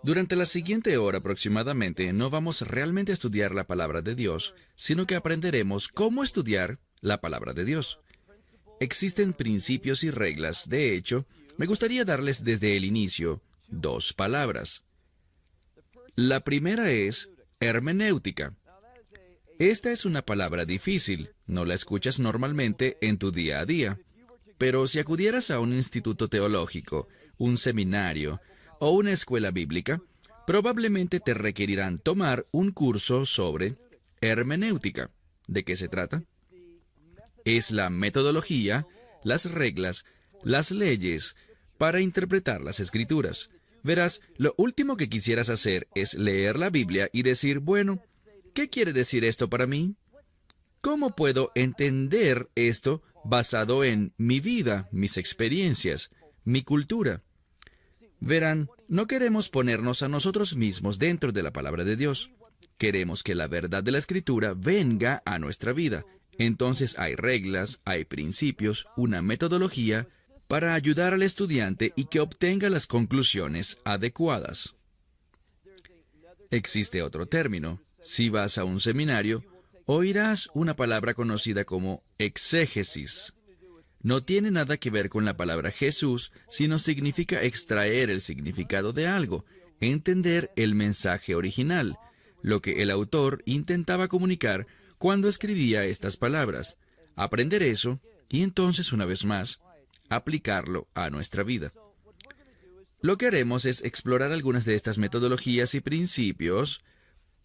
Durante la siguiente hora aproximadamente no vamos realmente a estudiar la palabra de Dios, sino que aprenderemos cómo estudiar la palabra de Dios. Existen principios y reglas. De hecho, me gustaría darles desde el inicio 2 palabras. La primera es hermenéutica. Esta es una palabra difícil, no la escuchas normalmente en tu día a día. Pero si acudieras a un instituto teológico, un seminario o una escuela bíblica, probablemente te requerirán tomar un curso sobre hermenéutica. ¿De qué se trata? Es la metodología, las reglas, las leyes para interpretar las Escrituras. Verás, lo último que quisieras hacer es leer la Biblia y decir, bueno, ¿qué quiere decir esto para mí? ¿Cómo puedo entender esto basado en mi vida, mis experiencias, mi cultura? Verán, no queremos ponernos a nosotros mismos dentro de la palabra de Dios. Queremos que la verdad de la Escritura venga a nuestra vida. Entonces hay reglas, hay principios, una metodología para ayudar al estudiante y que obtenga las conclusiones adecuadas. Existe otro término. Si vas a un seminario, oirás una palabra conocida como exégesis. No tiene nada que ver con la palabra Jesús, sino significa extraer el significado de algo, entender el mensaje original, lo que el autor intentaba comunicar cuando escribía estas palabras, aprender eso y entonces, una vez más, aplicarlo a nuestra vida. Lo que haremos es explorar algunas de estas metodologías y principios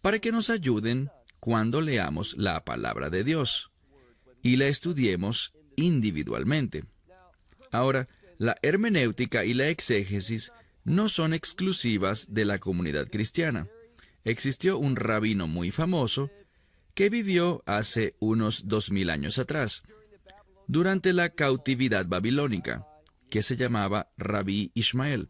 para que nos ayuden cuando leamos la palabra de Dios y la estudiemos individualmente. Ahora, la hermenéutica y la exégesis no son exclusivas de la comunidad cristiana. Existió un rabino muy famoso que vivió hace unos 2000 años atrás, durante la cautividad babilónica, que se llamaba Rabí Ishmael.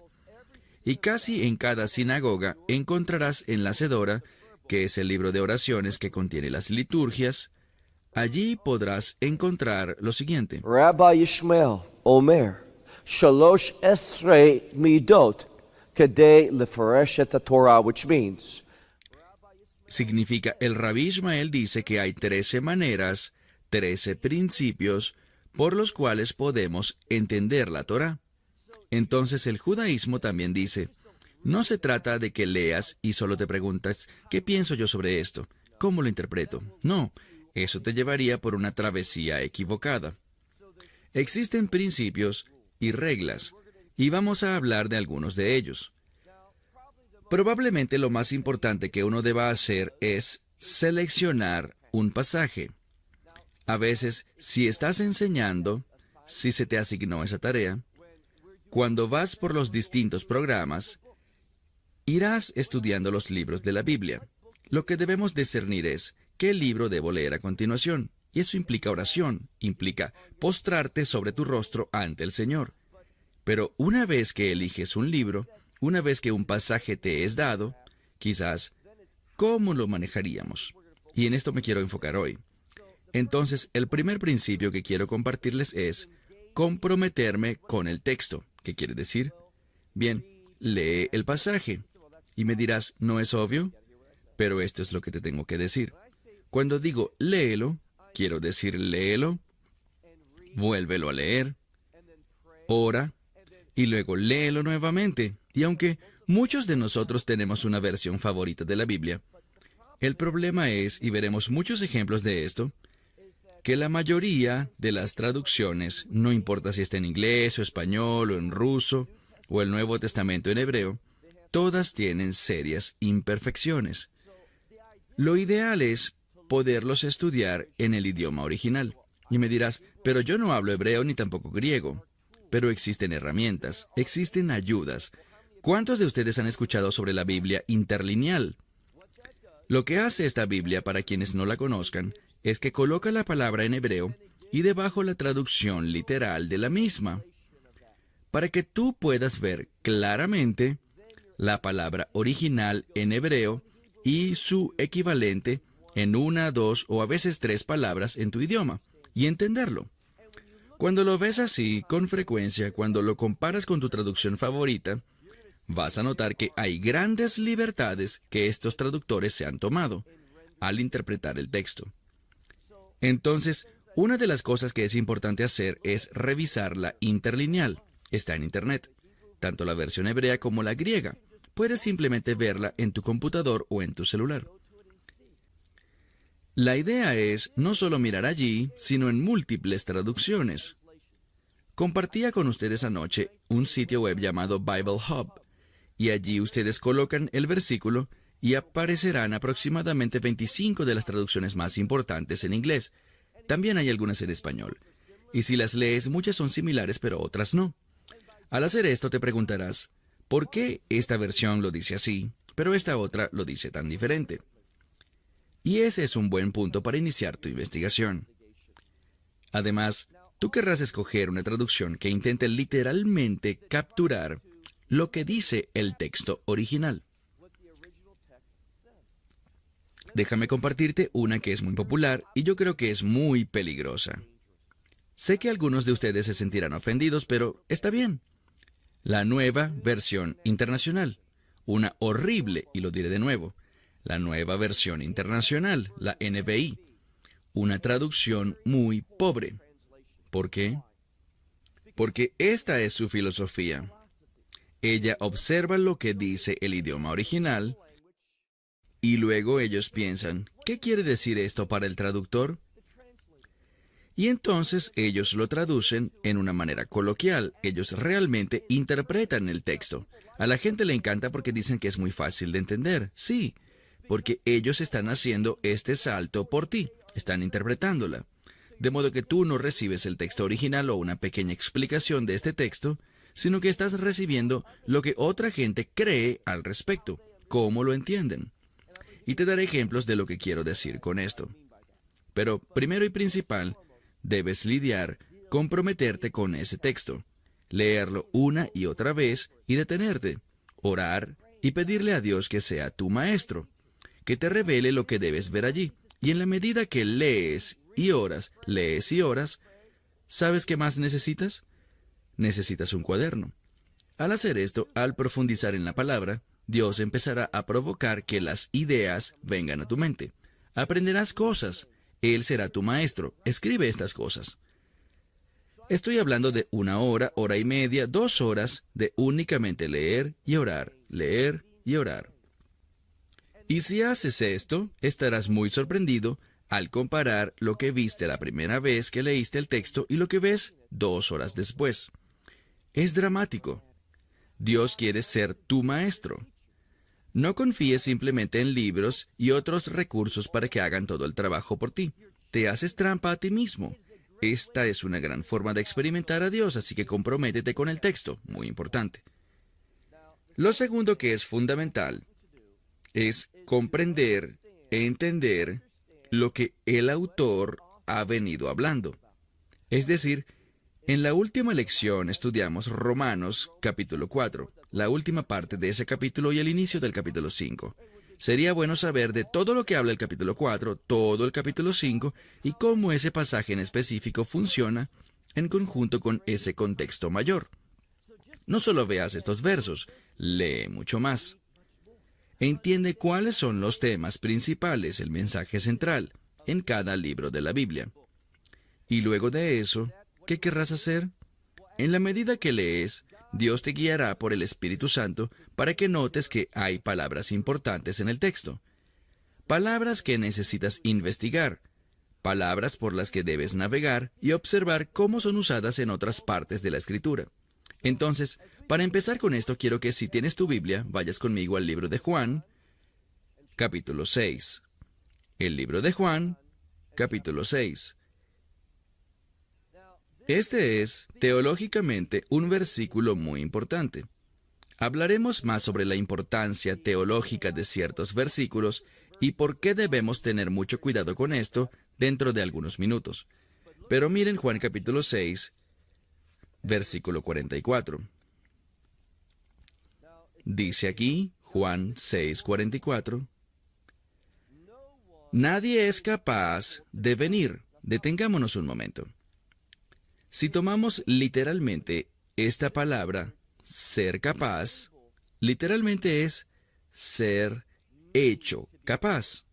Y casi en cada sinagoga encontrarás en la Sedora, que es el libro de oraciones que contiene las liturgias, allí podrás encontrar lo siguiente. Rabbi Ishmael Omer, Shalosh Esrei Midot, Kedei Lefaresh et Torah, which means... Significa, el Rabí Ishmael dice que hay 13 maneras, 13 principios, por los cuales podemos entender la Torá. Entonces el judaísmo también dice, no se trata de que leas y solo te preguntas, ¿qué pienso yo sobre esto? ¿Cómo lo interpreto? No, eso te llevaría por una travesía equivocada. Existen principios y reglas, y vamos a hablar de algunos de ellos. Probablemente lo más importante que uno deba hacer es seleccionar un pasaje. A veces, si estás enseñando, si se te asignó esa tarea, cuando vas por los distintos programas, irás estudiando los libros de la Biblia. Lo que debemos discernir es qué libro debo leer a continuación. Y eso implica oración, implica postrarte sobre tu rostro ante el Señor. Pero una vez que eliges un libro, una vez que un pasaje te es dado, quizás, ¿cómo lo manejaríamos? Y en esto me quiero enfocar hoy. Entonces, el primer principio que quiero compartirles es comprometerme con el texto. ¿Qué quiere decir? Bien, lee el pasaje. Y me dirás, ¿no es obvio? Pero esto es lo que te tengo que decir. Cuando digo léelo, quiero decir léelo, vuélvelo a leer, ora, y luego léelo nuevamente. Y aunque muchos de nosotros tenemos una versión favorita de la Biblia, el problema es, y veremos muchos ejemplos de esto, que la mayoría de las traducciones, no importa si está en inglés o español o en ruso o el Nuevo Testamento en hebreo, todas tienen serias imperfecciones. Lo ideal es poderlos estudiar en el idioma original. Y me dirás, pero yo no hablo hebreo ni tampoco griego. Pero existen herramientas, existen ayudas. ¿Cuántos de ustedes han escuchado sobre la Biblia interlineal? Lo que hace esta Biblia, para quienes no la conozcan, es que coloca la palabra en hebreo y debajo la traducción literal de la misma, para que tú puedas ver claramente la palabra original en hebreo y su equivalente en 1, 2 o a veces 3 palabras en tu idioma, y entenderlo. Cuando lo ves así, con frecuencia, cuando lo comparas con tu traducción favorita, vas a notar que hay grandes libertades que estos traductores se han tomado al interpretar el texto. Entonces, una de las cosas que es importante hacer es revisar la interlineal. Está en Internet, tanto la versión hebrea como la griega. Puedes simplemente verla en tu computador o en tu celular. La idea es no solo mirar allí, sino en múltiples traducciones. Compartía con ustedes anoche un sitio web llamado Bible Hub, y allí ustedes colocan el versículo y aparecerán aproximadamente 25 de las traducciones más importantes en inglés. También hay algunas en español. Y si las lees, muchas son similares, pero otras no. Al hacer esto te preguntarás, ¿por qué esta versión lo dice así, pero esta otra lo dice tan diferente? Y ese es un buen punto para iniciar tu investigación. Además, tú querrás escoger una traducción que intente literalmente capturar lo que dice el texto original. Déjame compartirte una que es muy popular y yo creo que es muy peligrosa. Sé que algunos de ustedes se sentirán ofendidos, pero está bien. La Nueva Versión Internacional. Una horrible, y lo diré de nuevo, la Nueva Versión Internacional, la NBI. Una traducción muy pobre. ¿Por qué? Porque esta es su filosofía. Ella observa lo que dice el idioma original y luego ellos piensan, ¿qué quiere decir esto para el traductor? Y entonces ellos lo traducen en una manera coloquial. Ellos realmente interpretan el texto. A la gente le encanta porque dicen que es muy fácil de entender. Sí, porque ellos están haciendo este salto por ti. Están interpretándola. De modo que tú no recibes el texto original o una pequeña explicación de este texto, sino que estás recibiendo lo que otra gente cree al respecto, cómo lo entienden. Y te daré ejemplos de lo que quiero decir con esto. Pero primero y principal, debes lidiar, comprometerte con ese texto, leerlo una y otra vez y detenerte, orar y pedirle a Dios que sea tu maestro, que te revele lo que debes ver allí. Y en la medida que lees y oras, ¿sabes qué más necesitas? Necesitas un cuaderno. Al hacer esto, al profundizar en la palabra, Dios empezará a provocar que las ideas vengan a tu mente. Aprenderás cosas. Él será tu maestro. Escribe estas cosas. Estoy hablando de 1 hora, hora y media, 2 horas de únicamente leer y orar, leer y orar. Y si haces esto, estarás muy sorprendido al comparar lo que viste la primera vez que leíste el texto y lo que ves 2 horas después. Es dramático. Dios quiere ser tu maestro. No confíes simplemente en libros y otros recursos para que hagan todo el trabajo por ti. Te haces trampa a ti mismo. Esta es una gran forma de experimentar a Dios, así que comprométete con el texto, muy importante. Lo segundo que es fundamental es comprender e entender lo que el autor ha venido hablando. Es decir, en la última lección estudiamos Romanos capítulo 4, la última parte de ese capítulo y el inicio del capítulo 5. Sería bueno saber de todo lo que habla el capítulo 4, todo el capítulo 5 y cómo ese pasaje en específico funciona en conjunto con ese contexto mayor. No solo veas estos versos, lee mucho más. Entiende cuáles son los temas principales, el mensaje central, en cada libro de la Biblia. Y luego de eso, ¿qué querrás hacer? En la medida que lees, Dios te guiará por el Espíritu Santo para que notes que hay palabras importantes en el texto. Palabras que necesitas investigar. Palabras por las que debes navegar y observar cómo son usadas en otras partes de la Escritura. Entonces, para empezar con esto, quiero que si tienes tu Biblia, vayas conmigo al libro de Juan, capítulo 6. El libro de Juan, capítulo 6. Este es, teológicamente, un versículo muy importante. Hablaremos más sobre la importancia teológica de ciertos versículos y por qué debemos tener mucho cuidado con esto dentro de algunos minutos. Pero miren Juan capítulo 6, versículo 44. Dice aquí, Juan 6, 44, nadie es capaz de venir. Detengámonos un momento. Si tomamos literalmente esta palabra, ser capaz, literalmente es ser hecho capaz.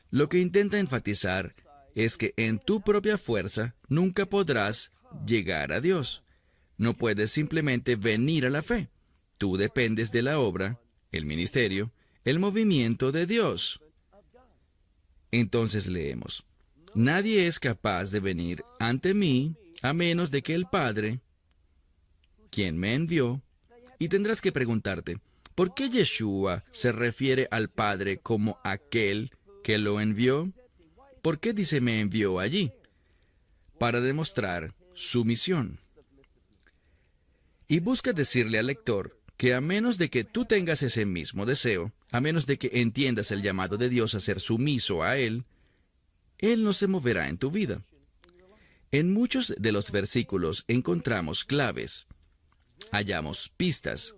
Lo que intenta enfatizar es que en tu propia fuerza nunca podrás llegar a Dios. No puedes simplemente venir a la fe. Tú dependes de la obra, el ministerio, el movimiento de Dios. Entonces leemos: nadie es capaz de venir ante mí a menos de que el Padre, quien me envió, y tendrás que preguntarte, ¿por qué Yeshua se refiere al Padre como aquel que lo envió? ¿Por qué dice me envió allí? Para demostrar su misión. Y busca decirle al lector que a menos de que tú tengas ese mismo deseo, a menos de que entiendas el llamado de Dios a ser sumiso a Él no se moverá en tu vida. En muchos de los versículos encontramos claves, hallamos pistas,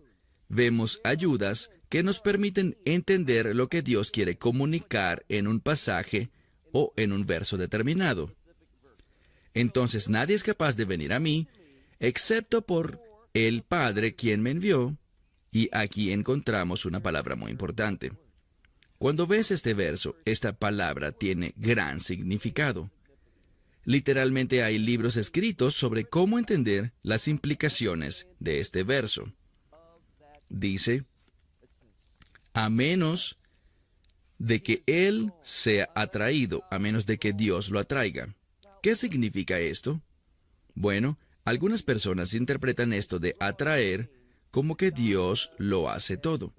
vemos ayudas que nos permiten entender lo que Dios quiere comunicar en un pasaje o en un verso determinado. Entonces nadie es capaz de venir a mí, excepto por el Padre quien me envió, y aquí encontramos una palabra muy importante. Cuando ves este verso, esta palabra tiene gran significado. Literalmente hay libros escritos sobre cómo entender las implicaciones de este verso. Dice, a menos de que Él sea atraído, a menos de que Dios lo atraiga. ¿Qué significa esto? Bueno, algunas personas interpretan esto de atraer como que Dios lo hace todo.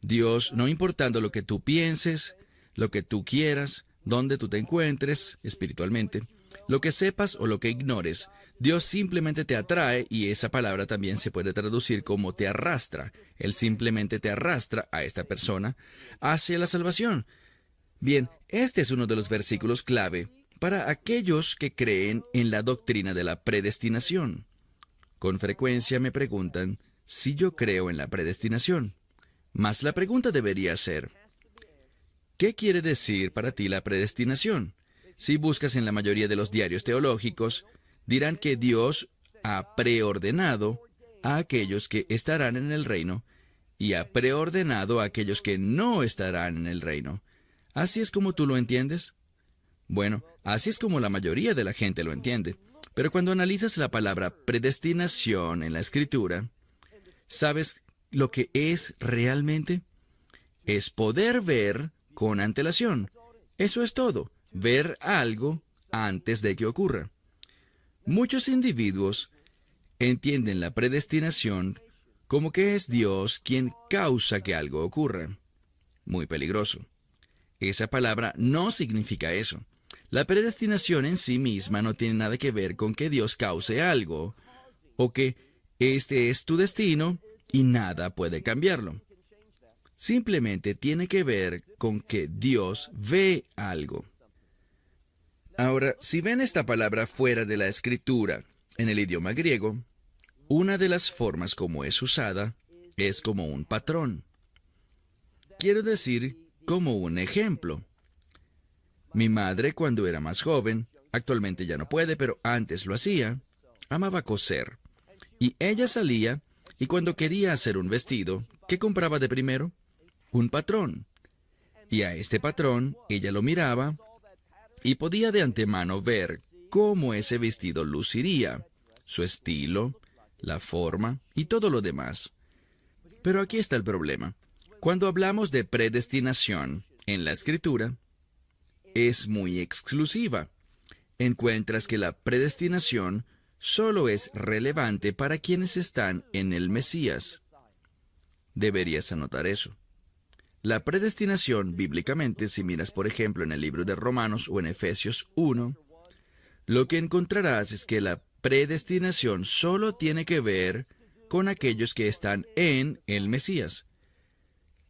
Dios, no importando lo que tú pienses, lo que tú quieras, dónde tú te encuentres espiritualmente, lo que sepas o lo que ignores, Dios simplemente te atrae, y esa palabra también se puede traducir como te arrastra. Él simplemente te arrastra a esta persona hacia la salvación. Bien, este es uno de los versículos clave para aquellos que creen en la doctrina de la predestinación. Con frecuencia me preguntan si yo creo en la predestinación. Mas la pregunta debería ser, ¿qué quiere decir para ti la predestinación? Si buscas en la mayoría de los diarios teológicos, dirán que Dios ha preordenado a aquellos que estarán en el reino y ha preordenado a aquellos que no estarán en el reino. ¿Así es como tú lo entiendes? Bueno, así es como la mayoría de la gente lo entiende. Pero cuando analizas la palabra predestinación en la Escritura, ¿sabes lo que es realmente? Es poder ver con antelación. Eso es todo. Ver algo antes de que ocurra. Muchos individuos entienden la predestinación como que es Dios quien causa que algo ocurra. Muy peligroso. Esa palabra no significa eso. La predestinación en sí misma no tiene nada que ver con que Dios cause algo, o que este es tu destino y nada puede cambiarlo. Simplemente tiene que ver con que Dios ve algo. Ahora, si ven esta palabra fuera de la Escritura, en el idioma griego, una de las formas como es usada es como un patrón. Quiero decir, como un ejemplo. Mi madre, cuando era más joven, actualmente ya no puede, pero antes lo hacía, amaba coser. Y ella salía, y cuando quería hacer un vestido, ¿qué compraba de primero? Un patrón. Y a este patrón, ella lo miraba, y podía de antemano ver cómo ese vestido luciría, su estilo, la forma y todo lo demás. Pero aquí está el problema. Cuando hablamos de predestinación en la Escritura, es muy exclusiva. Encuentras que la predestinación solo es relevante para quienes están en el Mesías. Deberías anotar eso. La predestinación, bíblicamente, si miras por ejemplo en el libro de Romanos o en Efesios 1, lo que encontrarás es que la predestinación solo tiene que ver con aquellos que están en el Mesías.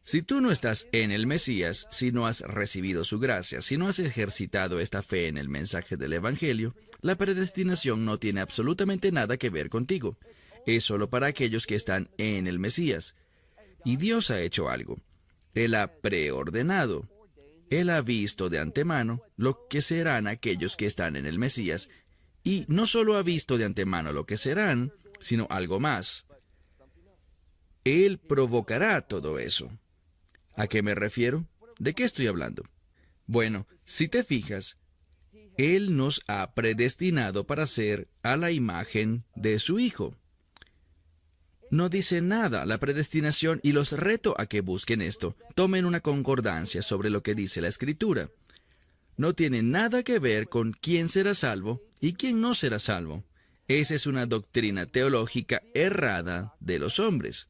Si tú no estás en el Mesías, si no has recibido su gracia, si no has ejercitado esta fe en el mensaje del Evangelio, la predestinación no tiene absolutamente nada que ver contigo. Es solo para aquellos que están en el Mesías. Y Dios ha hecho algo. Él ha preordenado. Él ha visto de antemano lo que serán aquellos que están en el Mesías. Y no solo ha visto de antemano lo que serán, sino algo más. Él provocará todo eso. ¿A qué me refiero? ¿De qué estoy hablando? Bueno, si te fijas, Él nos ha predestinado para ser a la imagen de su Hijo. No dice nada la predestinación y los reto a que busquen esto. Tomen una concordancia sobre lo que dice la Escritura. No tiene nada que ver con quién será salvo y quién no será salvo. Esa es una doctrina teológica errada de los hombres,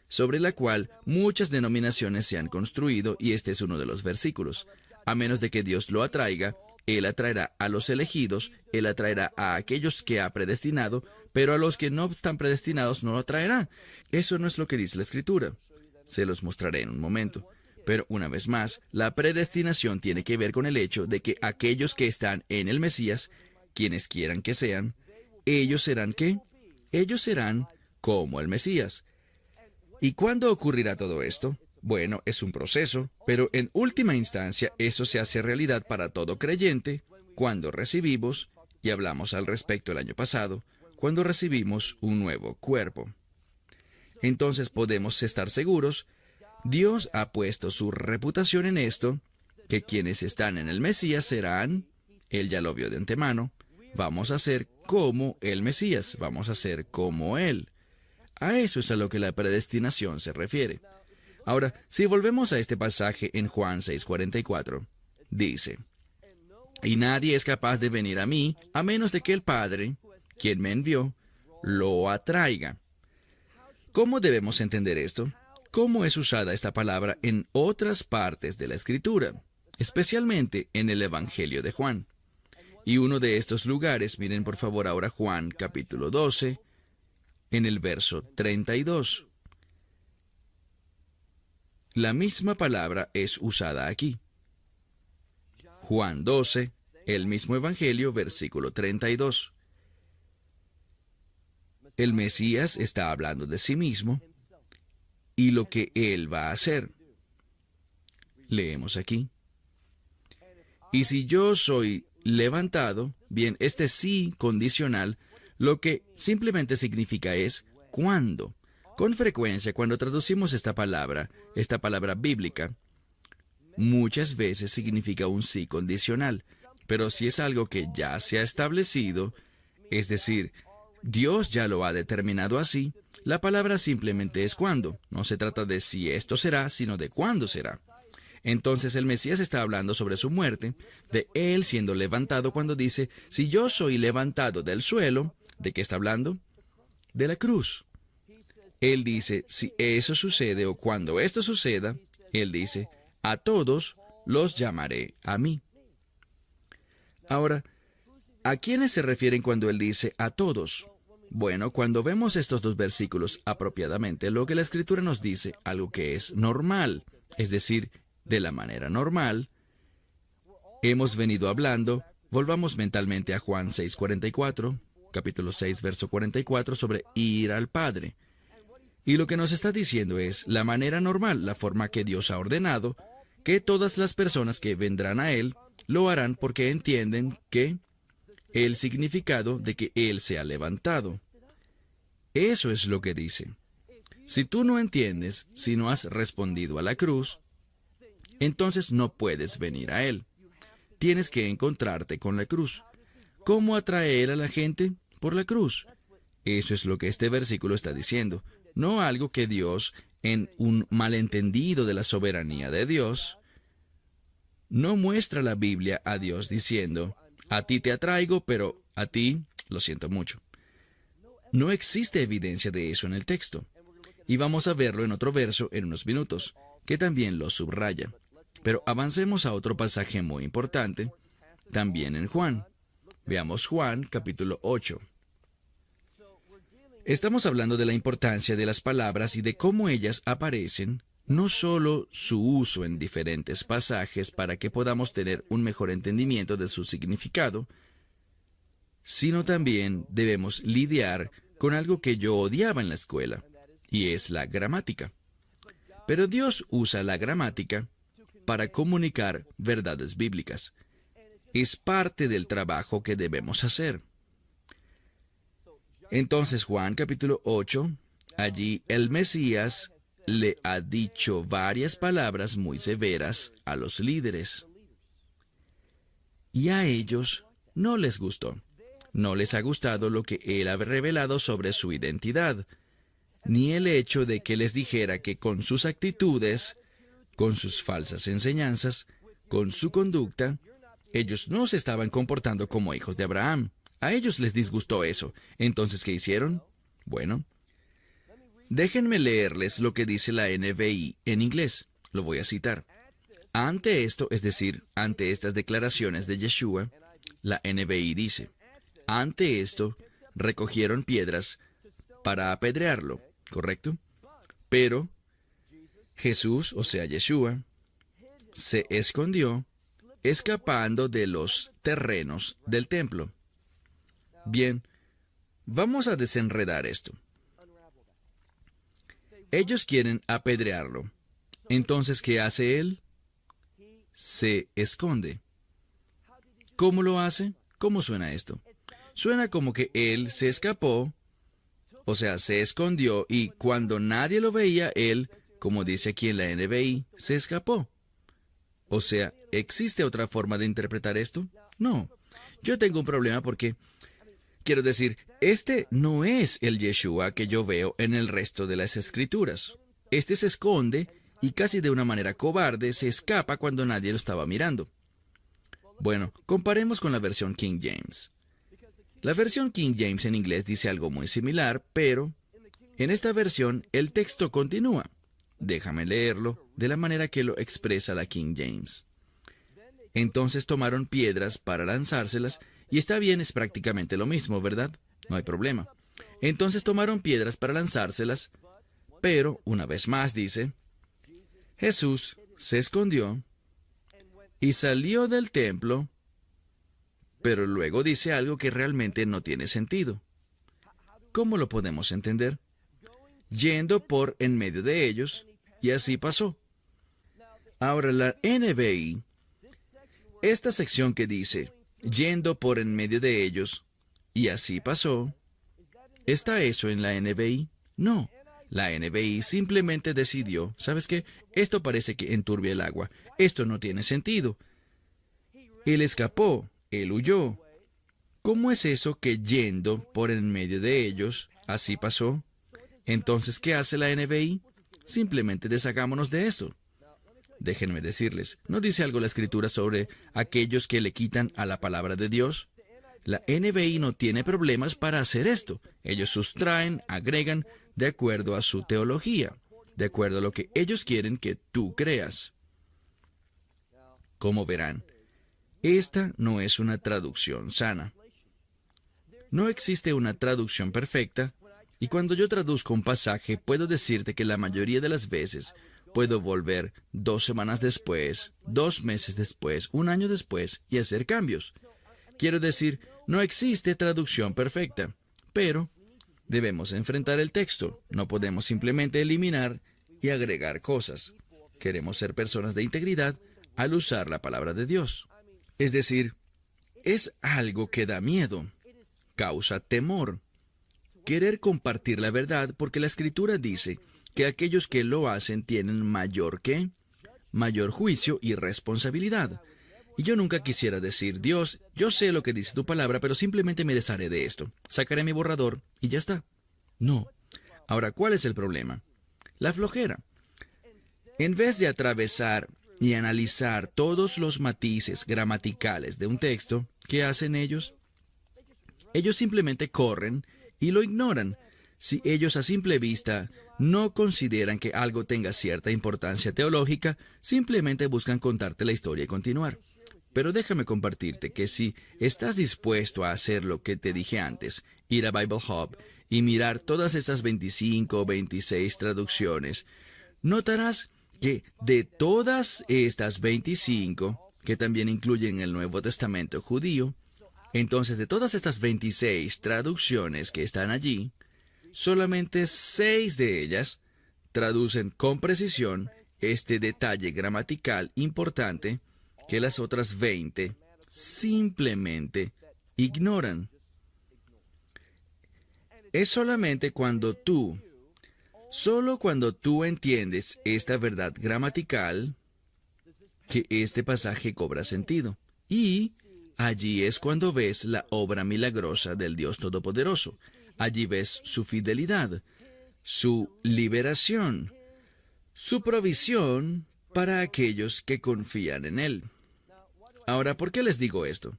sobre la cual muchas denominaciones se han construido, y este es uno de los versículos. A menos de que Dios lo atraiga, Él atraerá a los elegidos, Él atraerá a aquellos que ha predestinado, pero a los que no están predestinados no lo atraerá. Eso no es lo que dice la Escritura. Se los mostraré en un momento. Pero una vez más, la predestinación tiene que ver con el hecho de que aquellos que están en el Mesías, quienes quieran que sean, ellos serán ¿qué? Ellos serán como el Mesías. ¿Y cuándo ocurrirá todo esto? Bueno, es un proceso, pero en última instancia eso se hace realidad para todo creyente cuando recibimos, y hablamos al respecto el año pasado, cuando recibimos un nuevo cuerpo. Entonces podemos estar seguros, Dios ha puesto su reputación en esto, que quienes están en el Mesías serán, Él ya lo vio de antemano, vamos a ser como el Mesías, vamos a ser como Él. A eso es a lo que la predestinación se refiere. Ahora, si volvemos a este pasaje en Juan 6:44, dice, «Y nadie es capaz de venir a mí, a menos de que el Padre, quien me envió, lo atraiga». ¿Cómo debemos entender esto? ¿Cómo es usada esta palabra en otras partes de la Escritura, especialmente en el Evangelio de Juan? Y uno de estos lugares, miren por favor ahora Juan capítulo 12, en el verso 32. La misma palabra es usada aquí. Juan 12, el mismo Evangelio, versículo 32. El Mesías está hablando de sí mismo y lo que Él va a hacer. Leemos aquí. Y si yo soy levantado, bien, este sí condicional, lo que simplemente significa es ¿cuándo? Con frecuencia, cuando traducimos esta palabra bíblica, muchas veces significa un sí condicional. Pero si es algo que ya se ha establecido, es decir, Dios ya lo ha determinado así, la palabra simplemente es cuándo. No se trata de si esto será, sino de cuándo será. Entonces el Mesías está hablando sobre su muerte, de Él siendo levantado cuando dice, si yo soy levantado del suelo, ¿de qué está hablando? De la cruz. Él dice, si eso sucede o cuando esto suceda, Él dice, a todos los llamaré a mí. Ahora, ¿a quiénes se refieren cuando Él dice a todos? Bueno, cuando vemos estos dos versículos apropiadamente, lo que la Escritura nos dice, algo que es normal, es decir, de la manera normal, hemos venido hablando, volvamos mentalmente a Juan 6:44, capítulo 6, verso 44, sobre ir al Padre. Y lo que nos está diciendo es la manera normal, la forma que Dios ha ordenado, que todas las personas que vendrán a Él lo harán porque entienden que el significado de que Él se ha levantado. Eso es lo que dice. Si tú no entiendes, si no has respondido a la cruz, entonces no puedes venir a Él. Tienes que encontrarte con la cruz. ¿Cómo atraer a la gente? Por la cruz. Eso es lo que este versículo está diciendo. No algo que Dios, en un malentendido de la soberanía de Dios, no muestra la Biblia a Dios diciendo, a ti te atraigo, pero a ti, lo siento mucho. No existe evidencia de eso en el texto. Y vamos a verlo en otro verso en unos minutos, que también lo subraya. Pero avancemos a otro pasaje muy importante, también en Juan. Veamos Juan, capítulo 8. Estamos hablando de la importancia de las palabras y de cómo ellas aparecen, no solo su uso en diferentes pasajes para que podamos tener un mejor entendimiento de su significado, sino también debemos lidiar con algo que yo odiaba en la escuela, y es la gramática. Pero Dios usa la gramática para comunicar verdades bíblicas. Es parte del trabajo que debemos hacer. Entonces Juan capítulo 8, Allí el Mesías le ha dicho varias palabras muy severas a los líderes. Y a ellos no les gustó. No les ha gustado lo que él ha revelado sobre su identidad, ni el hecho de que les dijera que con sus actitudes, con sus falsas enseñanzas, con su conducta, ellos no se estaban comportando como hijos de Abraham. A ellos les disgustó eso. Entonces, ¿qué hicieron? Bueno, déjenme leerles lo que dice la NBI en inglés. Lo voy a citar. Ante esto, es decir, ante estas declaraciones de Yeshua, la NBI dice, ante esto, recogieron piedras para apedrearlo, ¿correcto? Pero Jesús, o sea, Yeshua, se escondió, escapando de los terrenos del templo. Bien, vamos a desenredar esto. Ellos quieren apedrearlo. Entonces, ¿qué hace él? Se esconde. ¿Cómo lo hace? ¿Cómo suena esto? Suena como que él se escapó, o sea, se escondió, y cuando nadie lo veía, él, como dice aquí en la NBI, se escapó. O sea, ¿existe otra forma de interpretar esto? No. Yo tengo un problema porque, quiero decir, este no es el Yeshua que yo veo en el resto de las Escrituras. Este se esconde y casi de una manera cobarde se escapa cuando nadie lo estaba mirando. Bueno, comparemos con la versión King James. La versión King James en inglés dice algo muy similar, pero en esta versión el texto continúa. Déjame leerlo de la manera que lo expresa la King James. Entonces tomaron piedras para lanzárselas, y está bien, es prácticamente lo mismo, ¿verdad? No hay problema. Entonces tomaron piedras para lanzárselas, pero, una vez más dice, Jesús se escondió y salió del templo, pero luego dice algo que realmente no tiene sentido. ¿Cómo lo podemos entender? Yendo por en medio de ellos, y así pasó. Ahora la NBI, esta sección que dice, yendo por en medio de ellos, y así pasó, ¿está eso en la NBI? No. La NBI simplemente decidió, ¿sabes qué? Esto parece que enturbia el agua. Esto no tiene sentido. Él escapó, él huyó. ¿Cómo es eso que yendo por en medio de ellos, así pasó? Entonces, ¿qué hace la NBI? Simplemente deshagámonos de esto. Déjenme decirles, ¿no dice algo la Escritura sobre aquellos que le quitan a la palabra de Dios? La NBI no tiene problemas para hacer esto. Ellos sustraen, agregan, de acuerdo a su teología, de acuerdo a lo que ellos quieren que tú creas. Como verán, esta no es una traducción sana. No existe una traducción perfecta, y cuando yo traduzco un pasaje, puedo decirte que la mayoría de las veces puedo volver 2 semanas después, 2 meses después, 1 año después, y hacer cambios. Quiero decir, no existe traducción perfecta, pero debemos enfrentar el texto. No podemos simplemente eliminar y agregar cosas. Queremos ser personas de integridad al usar la palabra de Dios. Es decir, es algo que da miedo, causa temor. Querer compartir la verdad porque la Escritura dice que aquellos que lo hacen tienen mayor juicio y responsabilidad. Y yo nunca quisiera decir, Dios, yo sé lo que dice tu palabra, pero simplemente me desharé de esto. Sacaré mi borrador y ya está. No. Ahora, ¿cuál es el problema? La flojera. En vez de atravesar y analizar todos los matices gramaticales de un texto, ¿qué hacen ellos? Ellos simplemente corren y lo ignoran. Si ellos a simple vista no consideran que algo tenga cierta importancia teológica, simplemente buscan contarte la historia y continuar. Pero déjame compartirte que si estás dispuesto a hacer lo que te dije antes, ir a Bible Hub y mirar todas esas 25 o 26 traducciones, notarás que de todas estas 25, que también incluyen el Nuevo Testamento judío, entonces de todas estas 26 traducciones que están allí, solamente 6 de ellas traducen con precisión este detalle gramatical importante que las otras 20 simplemente ignoran. Es solamente cuando tú Solo cuando tú entiendes esta verdad gramatical que este pasaje cobra sentido. Y allí es cuando ves la obra milagrosa del Dios Todopoderoso. Allí ves su fidelidad, su liberación, su provisión para aquellos que confían en Él. Ahora, ¿por qué les digo esto?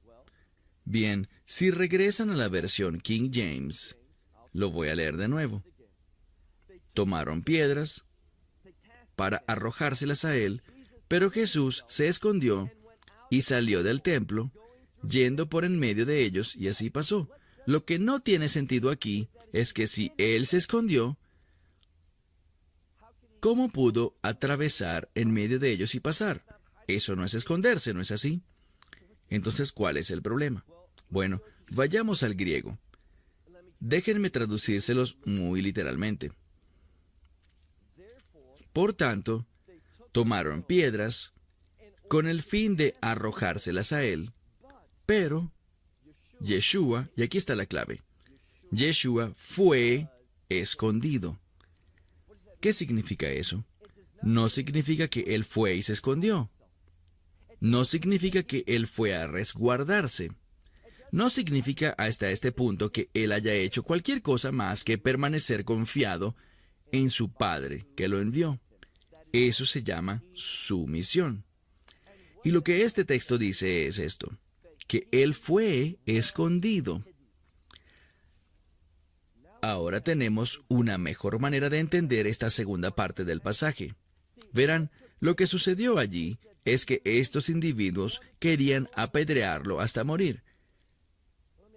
Bien, si regresan a la versión King James, lo voy a leer de nuevo. Tomaron piedras para arrojárselas a él, pero Jesús se escondió y salió del templo, yendo por en medio de ellos, y así pasó. Lo que no tiene sentido aquí es que si él se escondió, ¿cómo pudo atravesar en medio de ellos y pasar? Eso no es esconderse, ¿no es así? Entonces, ¿cuál es el problema? Bueno, vayamos al griego. Déjenme traducírselos muy literalmente. Por tanto, tomaron piedras con el fin de arrojárselas a él, pero Yeshua, y aquí está la clave, Yeshua fue escondido. ¿Qué significa eso? No significa que él fue y se escondió. No significa que él fue a resguardarse. No significa hasta este punto que él haya hecho cualquier cosa más que permanecer confiado en su Padre que lo envió. Eso se llama sumisión. Y lo que este texto dice es esto, que él fue escondido. Ahora tenemos una mejor manera de entender esta segunda parte del pasaje. Verán, lo que sucedió allí es que estos individuos querían apedrearlo hasta morir.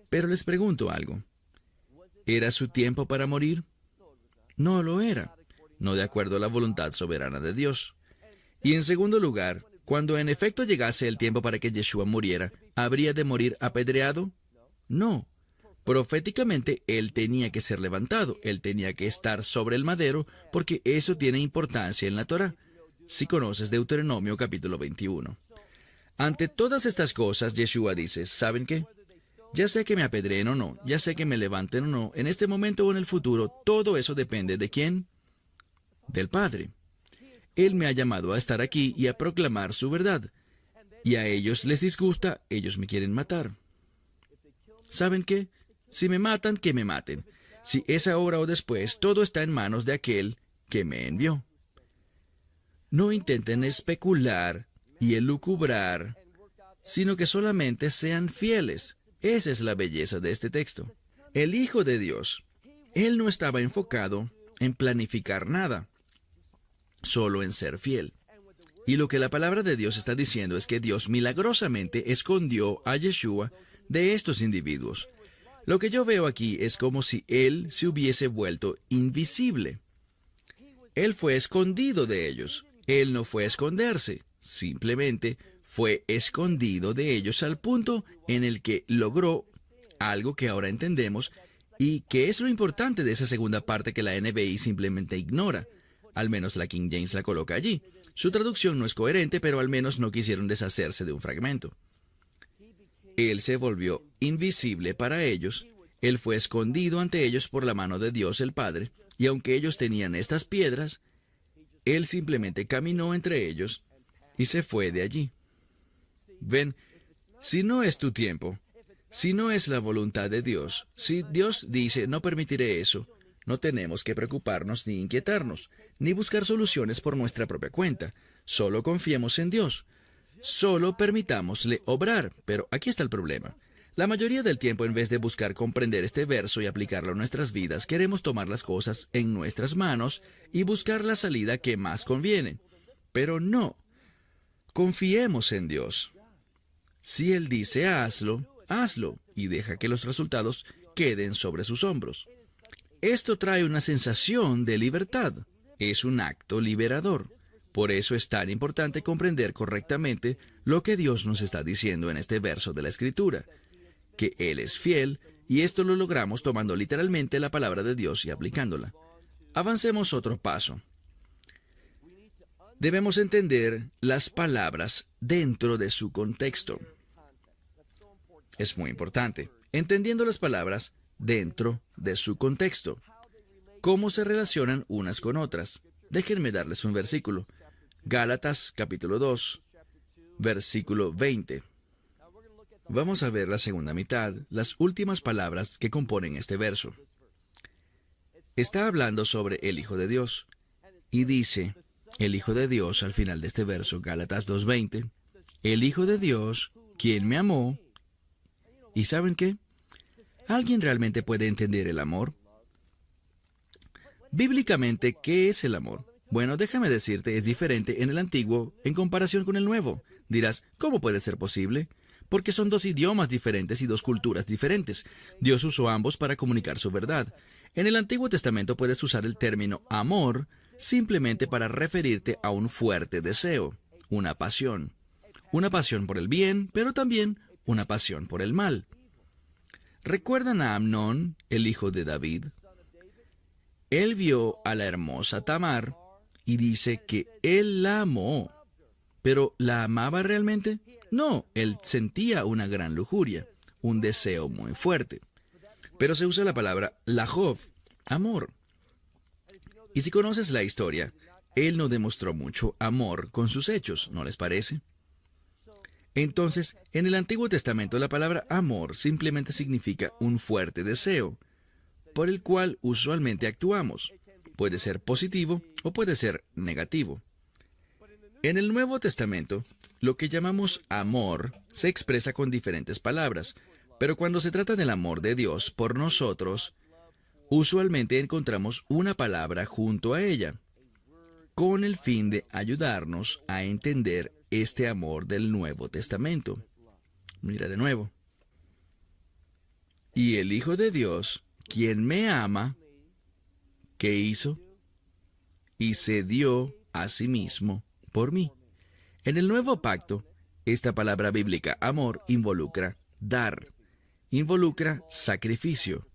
Pero les pregunto algo. ¿Era su tiempo para morir? No lo era, no de acuerdo a la voluntad soberana de Dios. Y en segundo lugar, cuando en efecto llegase el tiempo para que Yeshua muriera, ¿habría de morir apedreado? No. Proféticamente, él tenía que ser levantado, él tenía que estar sobre el madero, porque eso tiene importancia en la Torá. Si conoces Deuteronomio capítulo 21. Ante todas estas cosas, Yeshua dice, ¿saben qué? Ya sea que me apedreen o no, ya sea que me levanten o no, en este momento o en el futuro, todo eso depende ¿de quién? Del Padre. Él me ha llamado a estar aquí y a proclamar su verdad. Y a ellos les disgusta, ellos me quieren matar. ¿Saben qué? Si me matan, que me maten. Si es ahora o después, todo está en manos de aquel que me envió. No intenten especular y elucubrar, sino que solamente sean fieles. Esa es la belleza de este texto. El Hijo de Dios, él no estaba enfocado en planificar nada, solo en ser fiel. Y lo que la palabra de Dios está diciendo es que Dios milagrosamente escondió a Yeshua de estos individuos. Lo que yo veo aquí es como si él se hubiese vuelto invisible. Él fue escondido de ellos. Él no fue a esconderse, simplemente fue escondido de ellos al punto en el que logró algo que ahora entendemos y que es lo importante de esa segunda parte que la NBI simplemente ignora. Al menos la King James la coloca allí. Su traducción no es coherente, pero al menos no quisieron deshacerse de un fragmento. Él se volvió invisible para ellos, él fue escondido ante ellos por la mano de Dios el Padre, y aunque ellos tenían estas piedras, él simplemente caminó entre ellos y se fue de allí. Ven, si no es tu tiempo, si no es la voluntad de Dios, si Dios dice no permitiré eso, no tenemos que preocuparnos ni inquietarnos, ni buscar soluciones por nuestra propia cuenta. Solo confiemos en Dios. Solo permitámosle obrar. Pero aquí está el problema. La mayoría del tiempo, en vez de buscar comprender este verso y aplicarlo a nuestras vidas, queremos tomar las cosas en nuestras manos y buscar la salida que más conviene. Pero no. Confiemos en Dios. Si Él dice hazlo, hazlo, y deja que los resultados queden sobre sus hombros. Esto trae una sensación de libertad. Es un acto liberador. Por eso es tan importante comprender correctamente lo que Dios nos está diciendo en este verso de la Escritura, que Él es fiel, y esto lo logramos tomando literalmente la palabra de Dios y aplicándola. Avancemos otro paso. Debemos entender las palabras dentro de su contexto. Es muy importante, entendiendo las palabras dentro de su contexto. cómo se relacionan unas con otras. Déjenme darles un versículo. Gálatas capítulo 2, versículo 20. Vamos a ver la segunda mitad, las últimas palabras que componen este verso. Está hablando sobre el Hijo de Dios. Y dice, el Hijo de Dios, al final de este verso, Gálatas 2:20, el Hijo de Dios, quien me amó. ¿Y saben qué? ¿Alguien realmente puede entender el amor? Bíblicamente, ¿qué es el amor? Bueno, déjame decirte, es diferente en el Antiguo en comparación con el Nuevo. Dirás, ¿cómo puede ser posible? Porque son dos idiomas diferentes y dos culturas diferentes. Dios usó ambos para comunicar su verdad. En el Antiguo Testamento puedes usar el término amor simplemente para referirte a un fuerte deseo, una pasión. Una pasión por el bien, pero también una pasión por el mal. ¿Recuerdan a Amnón, el hijo de David? Él vio a la hermosa Tamar y dice que él la amó. ¿Pero la amaba realmente? No, él sentía una gran lujuria, un deseo muy fuerte. Pero se usa la palabra lajov, amor. Y si conoces la historia, él no demostró mucho amor con sus hechos, ¿no les parece? Entonces, en el Antiguo Testamento la palabra amor simplemente significa un fuerte deseo, por el cual usualmente actuamos. Puede ser positivo o puede ser negativo. En el Nuevo Testamento, lo que llamamos amor se expresa con diferentes palabras, pero cuando se trata del amor de Dios por nosotros, usualmente encontramos una palabra junto a ella, con el fin de ayudarnos a entender este amor del Nuevo Testamento. Mira de nuevo. Y el Hijo de Dios, quien me ama, ¿qué hizo? Y se dio a sí mismo por mí. En el Nuevo Pacto, esta palabra bíblica, amor, involucra dar, involucra sacrificio.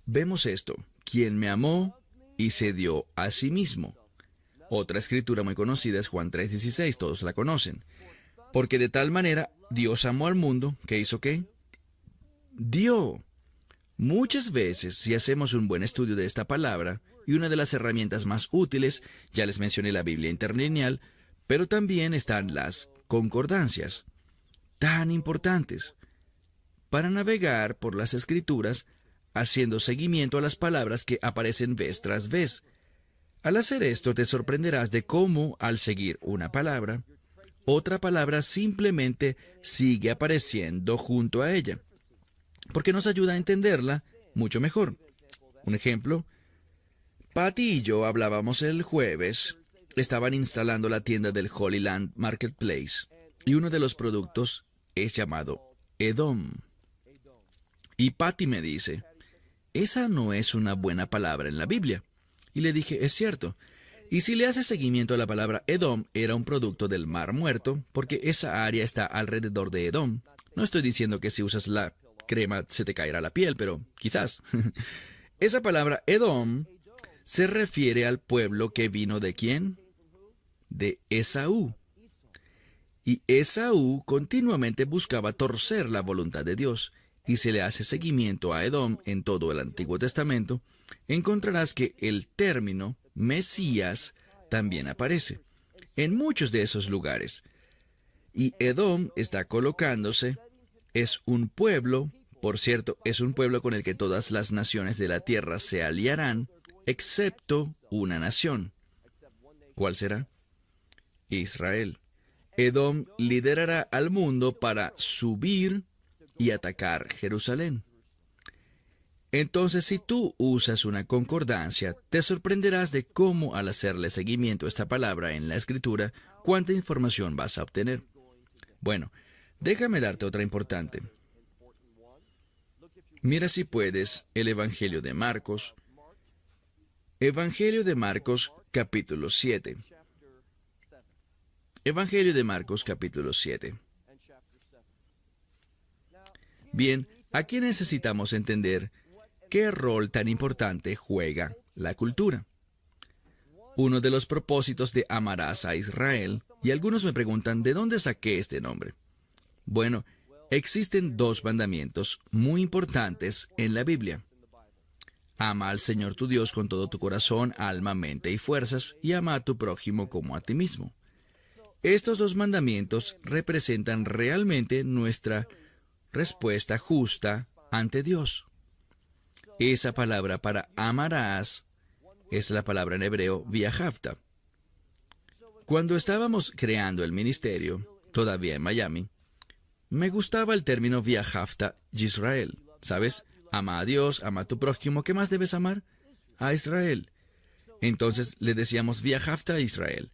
Vemos esto, quien me amó y se dio a sí mismo. Otra escritura muy conocida es Juan 3:16, todos la conocen. Porque de tal manera Dios amó al mundo, ¿que hizo qué? Dio. Muchas veces, si hacemos un buen estudio de esta palabra, y una de las herramientas más útiles, ya les mencioné la Biblia interlineal, pero también están las concordancias, tan importantes, para navegar por las Escrituras, haciendo seguimiento a las palabras que aparecen vez tras vez. Al hacer esto te sorprenderás de cómo, al seguir una palabra, otra palabra simplemente sigue apareciendo junto a ella, porque nos ayuda a entenderla mucho mejor. Un ejemplo, Patty y yo hablábamos el jueves, estaban instalando la tienda del Holy Land Marketplace, y uno de los productos es llamado Edom. Y Patty me dice, esa no es una buena palabra en la Biblia. Y le dije, es cierto. Y si le haces seguimiento a la palabra Edom, era un producto del Mar Muerto, porque esa área está alrededor de Edom. No estoy diciendo que si usas la crema se te caerá la piel, pero quizás. Esa palabra Edom se refiere al pueblo que vino ¿de quién? De Esaú. Y Esaú continuamente buscaba torcer la voluntad de Dios. Y si le hace seguimiento a Edom en todo el Antiguo Testamento, encontrarás que el término Mesías también aparece en muchos de esos lugares. Y Edom está colocándose, es un pueblo, por cierto, es un pueblo con el que todas las naciones de la tierra se aliarán, excepto una nación. ¿Cuál será? Israel. Edom liderará al mundo para subir y atacar Jerusalén. Entonces, si tú usas una concordancia, te sorprenderás de cómo al hacerle seguimiento a esta palabra en la Escritura, cuánta información vas a obtener. Bueno, déjame darte otra importante. Mira si puedes el Evangelio de Marcos. Evangelio de Marcos, capítulo 7. Evangelio de Marcos, capítulo 7. Bien, aquí necesitamos entender qué rol tan importante juega la cultura. Uno de los propósitos de amarás a Israel, y algunos me preguntan, ¿de dónde saqué este nombre? Bueno, existen dos mandamientos muy importantes en la Biblia. Ama al Señor tu Dios con todo tu corazón, alma, mente y fuerzas, y ama a tu prójimo como a ti mismo. Estos dos mandamientos representan realmente nuestra respuesta justa ante Dios. Esa palabra para amarás es la palabra en hebreo viahavta. Cuando estábamos creando el ministerio, todavía en Miami, me gustaba el término viahavta Yisrael. ¿Sabes? Ama a Dios, ama a tu prójimo. ¿Qué más debes amar? A Israel. Entonces le decíamos viahavta a Israel.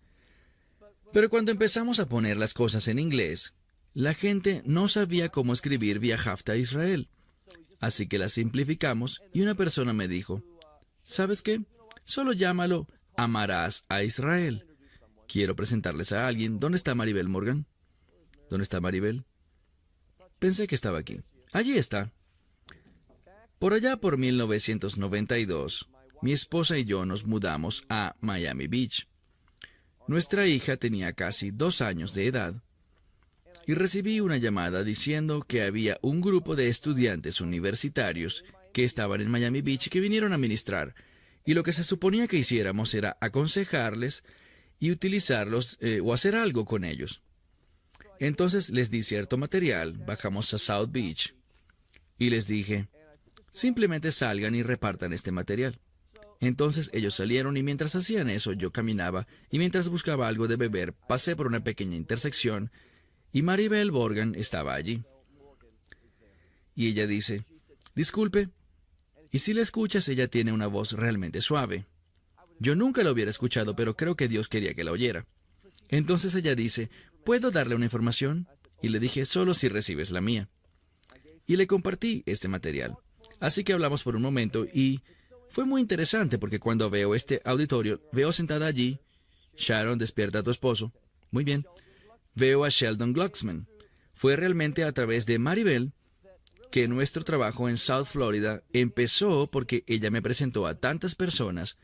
Pero cuando empezamos a poner las cosas en inglés, la gente no sabía cómo escribir viahavta a Israel. Así que la simplificamos y una persona me dijo, ¿sabes qué? Solo llámalo amarás a Israel. Quiero presentarles a alguien. ¿Dónde está Maribel Morgan? ¿Dónde está Maribel? Pensé que estaba aquí. Allí está. Por allá por 1992, mi esposa y yo nos mudamos a Miami Beach. Nuestra hija tenía casi 2 años de edad y recibí una llamada diciendo que había un grupo de estudiantes universitarios que estaban en Miami Beach y que vinieron a ministrar, y lo que se suponía que hiciéramos era aconsejarles y utilizarlos o hacer algo con ellos. Entonces les di cierto material, bajamos a South Beach y les dije, simplemente salgan y repartan este material. Entonces ellos salieron y mientras hacían eso yo caminaba y mientras buscaba algo de beber pasé por una pequeña intersección y Maribel Morgan estaba allí. Y ella dice, disculpe, y si la escuchas ella tiene una voz realmente suave. Yo nunca la hubiera escuchado, pero creo que Dios quería que la oyera. Entonces ella dice, ¿puedo darle una información? Y le dije, solo si recibes la mía. Y le compartí este material. Así que hablamos por un momento y fue muy interesante porque cuando veo este auditorio, veo sentada allí, Sharon, despierta a tu esposo. Muy bien. Veo a Sheldon Glucksman. Fue realmente a través de Maribel que nuestro trabajo en South Florida empezó porque ella me presentó a tantas personas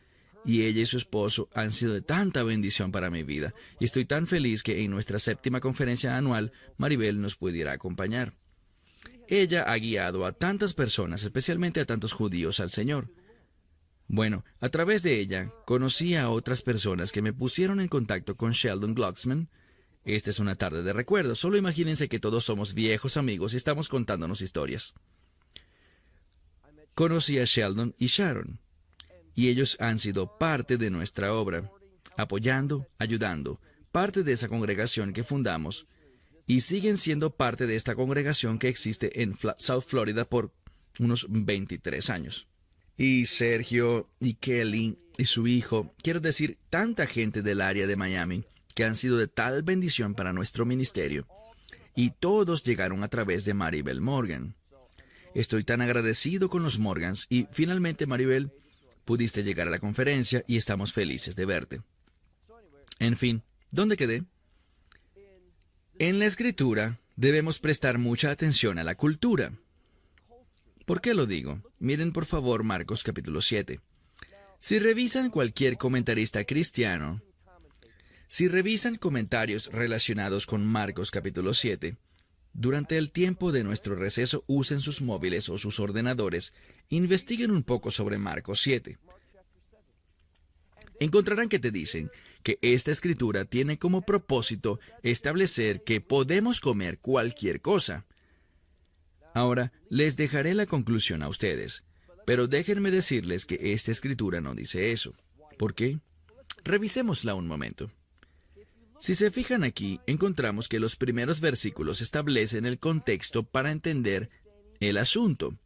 y ella y su esposo han sido de tanta bendición para mi vida. Y estoy tan feliz que en nuestra 7ª conferencia anual Maribel nos pudiera acompañar. Ella ha guiado a tantas personas, especialmente a tantos judíos, al Señor. Bueno, a través de ella conocí a otras personas que me pusieron en contacto con Sheldon Glucksman. Esta es una tarde de recuerdos. Solo imagínense que todos somos viejos amigos y estamos contándonos historias. Conocí a Sheldon y Sharon, y ellos han sido parte de nuestra obra, apoyando, ayudando, parte de esa congregación que fundamos, y siguen siendo parte de esta congregación que existe en South Florida por unos 23 años. Y Sergio, y Kelly, y su hijo, quiero decir, tanta gente del área de Miami, que han sido de tal bendición para nuestro ministerio, y todos llegaron a través de Maribel Morgan. Estoy tan agradecido con los Morgans, y finalmente, Maribel, pudiste llegar a la conferencia, y estamos felices de verte. En fin, ¿dónde quedé? En la Escritura debemos prestar mucha atención a la cultura. ¿Por qué lo digo? Miren por favor Marcos capítulo 7. Si revisan cualquier comentarista cristiano, si revisan comentarios relacionados con Marcos capítulo 7, durante el tiempo de nuestro receso usen sus móviles o sus ordenadores, investiguen un poco sobre Marcos 7. Encontrarán que te dicen que esta escritura tiene como propósito establecer que podemos comer cualquier cosa. Ahora, les dejaré la conclusión a ustedes, pero déjenme decirles que esta escritura no dice eso. ¿Por qué? Revisémosla un momento. Si se fijan aquí, encontramos que los primeros versículos establecen el contexto para entender el asunto.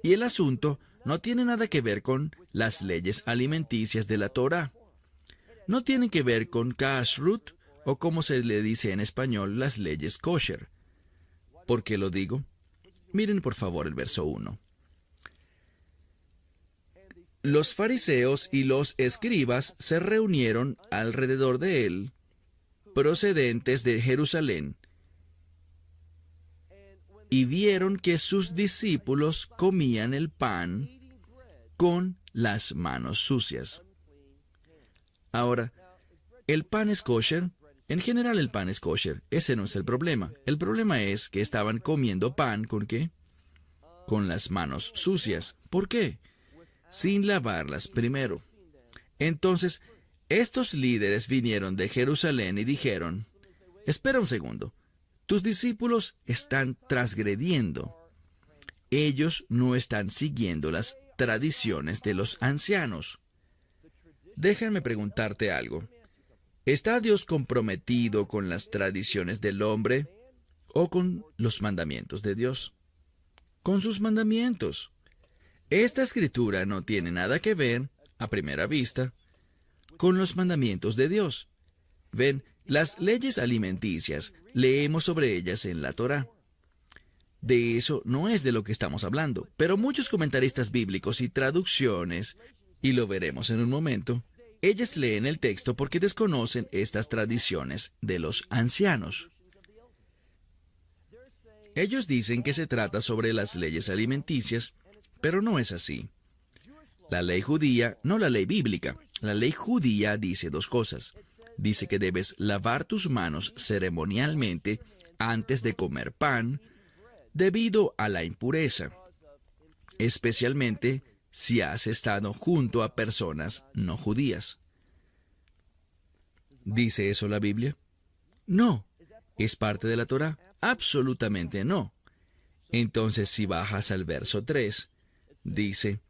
Y el asunto no tiene nada que ver con las leyes alimenticias de la Torá. No tiene que ver con kashrut, o como se le dice en español, las leyes kosher. ¿Por qué lo digo? Miren por favor el verso 1. Los fariseos y los escribas se reunieron alrededor de él, procedentes de Jerusalén, y vieron que sus discípulos comían el pan con las manos sucias. Ahora, ¿el pan es kosher? En general el pan es kosher. Ese no es el problema. El problema es que estaban comiendo pan ¿con qué? Con las manos sucias. ¿Por qué? sin lavarlas primero. Entonces, estos líderes vinieron de Jerusalén y dijeron, espera un segundo, tus discípulos están transgrediendo. Ellos no están siguiendo las tradiciones de los ancianos. Déjame preguntarte algo. ¿Está Dios comprometido con las tradiciones del hombre o con los mandamientos de Dios? Con sus mandamientos. Esta escritura no tiene nada que ver, a primera vista, con los mandamientos de Dios. Ven, las leyes alimenticias, leemos sobre ellas en la Torá. De eso no es de lo que estamos hablando, pero muchos comentaristas bíblicos y traducciones, y lo veremos en un momento, ellas leen el texto porque desconocen estas tradiciones de los ancianos. Ellos dicen que se trata sobre las leyes alimenticias, pero no es así. La ley judía, no la ley bíblica, la ley judía dice dos cosas. Dice que debes lavar tus manos ceremonialmente antes de comer pan, debido a la impureza, especialmente si has estado junto a personas no judías. ¿Dice eso la Biblia? No. ¿Es parte de la Torá? Absolutamente no. Entonces, si bajas al verso 3, dice,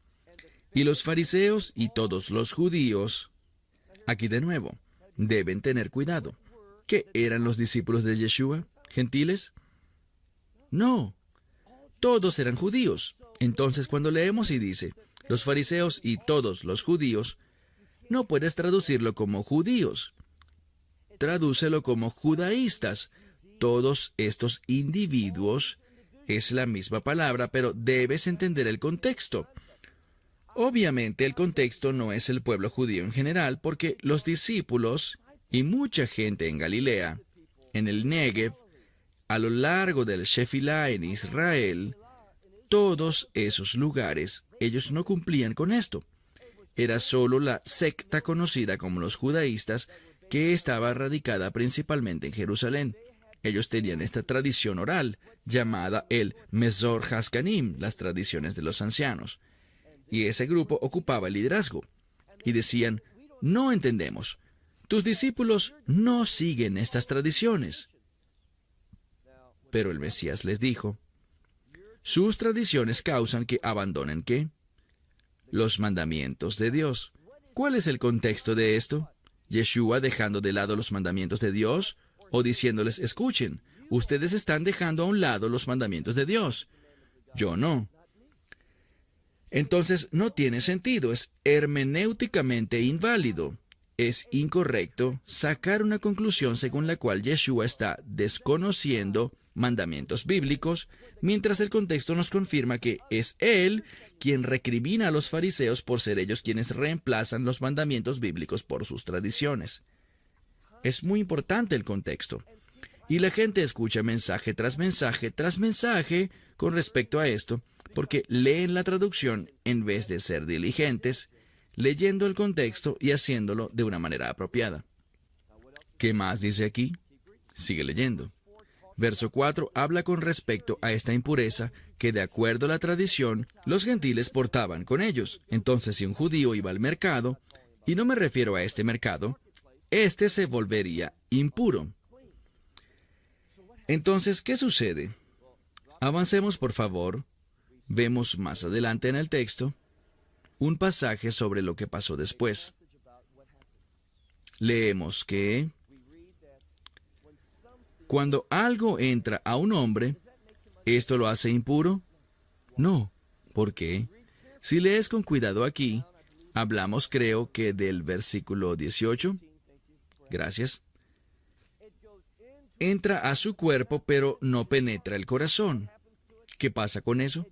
y los fariseos y todos los judíos, aquí de nuevo, deben tener cuidado. ¿Qué eran los discípulos de Yeshua? ¿Gentiles? No. Todos eran judíos. Entonces, cuando leemos y dice, los fariseos y todos los judíos, no puedes traducirlo como judíos. Tradúcelo como judaístas. Todos estos individuos es la misma palabra, pero debes entender el contexto. Obviamente el contexto no es el pueblo judío en general, porque los discípulos y mucha gente en Galilea, en el Negev, a lo largo del Shefilá en Israel, todos esos lugares, ellos no cumplían con esto. Era solo la secta conocida como los judaístas, que estaba radicada principalmente en Jerusalén. Ellos tenían esta tradición oral, llamada el Mezor Haskanim, las tradiciones de los ancianos. Y ese grupo ocupaba el liderazgo. Y decían, no entendemos. Tus discípulos no siguen estas tradiciones. Pero el Mesías les dijo, sus tradiciones causan que abandonen ¿qué? Los mandamientos de Dios. ¿Cuál es el contexto de esto? ¿Yeshua dejando de lado los mandamientos de Dios? ¿O diciéndoles, escuchen, ustedes están dejando a un lado los mandamientos de Dios? Yo no. Entonces no tiene sentido, es hermenéuticamente inválido. Es incorrecto sacar una conclusión según la cual Yeshua está desconociendo mandamientos bíblicos, mientras el contexto nos confirma que es Él quien recrimina a los fariseos por ser ellos quienes reemplazan los mandamientos bíblicos por sus tradiciones. Es muy importante el contexto. Y la gente escucha mensaje tras mensaje tras mensaje con respecto a esto, porque leen la traducción en vez de ser diligentes, leyendo el contexto y haciéndolo de una manera apropiada. ¿Qué más dice aquí? Sigue leyendo. Verso 4 habla con respecto a esta impureza que, de acuerdo a la tradición, los gentiles portaban con ellos. Entonces, si un judío iba al mercado, y no me refiero a este mercado, este se volvería impuro. Entonces, ¿qué sucede? Avancemos, por favor. Vemos más adelante en el texto un pasaje sobre lo que pasó después. Leemos que cuando algo entra a un hombre, ¿esto lo hace impuro? No. ¿Por qué? Si lees con cuidado aquí, hablamos creo que del versículo 18. Gracias. Entra a su cuerpo, pero no penetra el corazón. ¿Qué pasa con eso?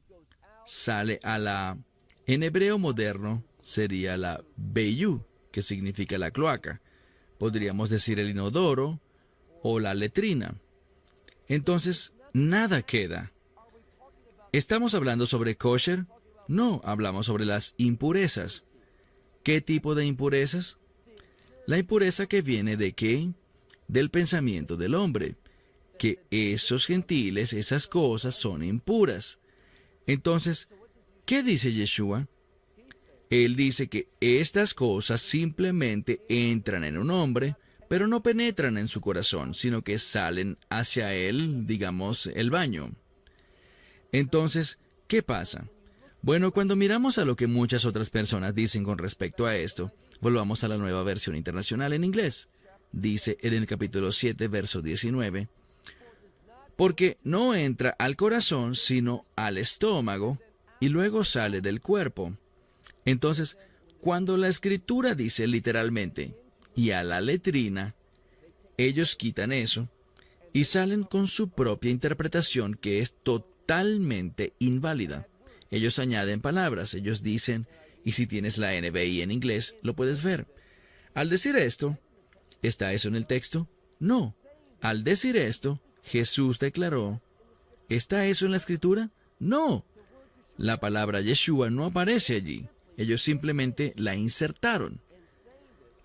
Sale a la... En hebreo moderno sería la beyú, que significa la cloaca. Podríamos decir el inodoro o la letrina. Entonces, nada queda. ¿Estamos hablando sobre kosher? No, hablamos sobre las impurezas. ¿Qué tipo de impurezas? La impureza que viene de ¿qué? Del pensamiento del hombre. Que esos gentiles, esas cosas son impuras. Entonces, ¿qué dice Yeshua? Él dice que estas cosas simplemente entran en un hombre, pero no penetran en su corazón, sino que salen hacia él, digamos, el baño. Entonces, ¿qué pasa? Bueno, cuando miramos a lo que muchas otras personas dicen con respecto a esto, volvamos a la Nueva Versión Internacional en inglés. Dice en el capítulo 7, verso 19, porque no entra al corazón, sino al estómago, y luego sale del cuerpo. Entonces, cuando la Escritura dice literalmente, y a la letrina, ellos quitan eso, y salen con su propia interpretación que es totalmente inválida. Ellos añaden palabras, ellos dicen, y si tienes la NBI en inglés, lo puedes ver. Al decir esto, ¿está eso en el texto? No. Al decir esto, Jesús declaró, ¿está eso en la Escritura? No. La palabra Yeshua no aparece allí. Ellos simplemente la insertaron.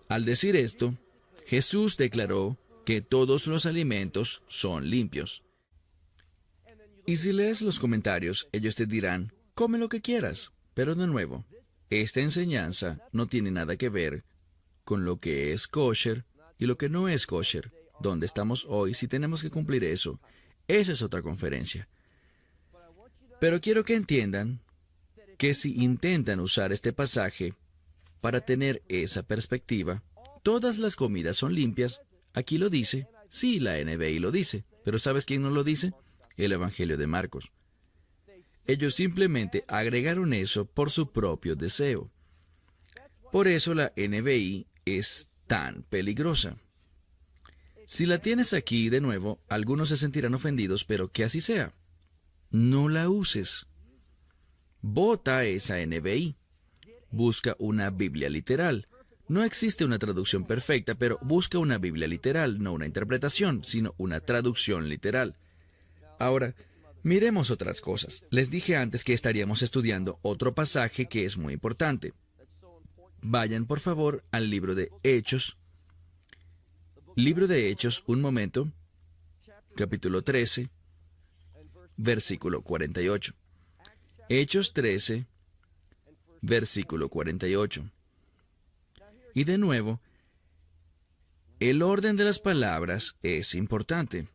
Al decir esto, Jesús declaró que todos los alimentos son limpios. Y si lees los comentarios, ellos te dirán, come lo que quieras. Pero de nuevo, esta enseñanza no tiene nada que ver con lo que es kosher y lo que no es kosher. ¿Dónde estamos hoy si tenemos que cumplir eso? Esa es otra conferencia. Pero quiero que entiendan que si intentan usar este pasaje para tener esa perspectiva, todas las comidas son limpias. Aquí lo dice, sí, la NBI lo dice, pero ¿sabes quién no lo dice? El Evangelio de Marcos. Ellos simplemente agregaron eso por su propio deseo. Por eso la NBI es tan peligrosa. Si la tienes aquí de nuevo, algunos se sentirán ofendidos, pero que así sea. No la uses. Bota esa NBI. Busca una Biblia literal. No existe una traducción perfecta, pero busca una Biblia literal, no una interpretación, sino una traducción literal. Ahora, miremos otras cosas. Les dije antes que estaríamos estudiando otro pasaje que es muy importante. Vayan, por favor, al libro de Hechos. Libro de Hechos, un momento. Capítulo 13, versículo 48. Hechos 13, versículo 48. Y de nuevo, el orden de las palabras es importante.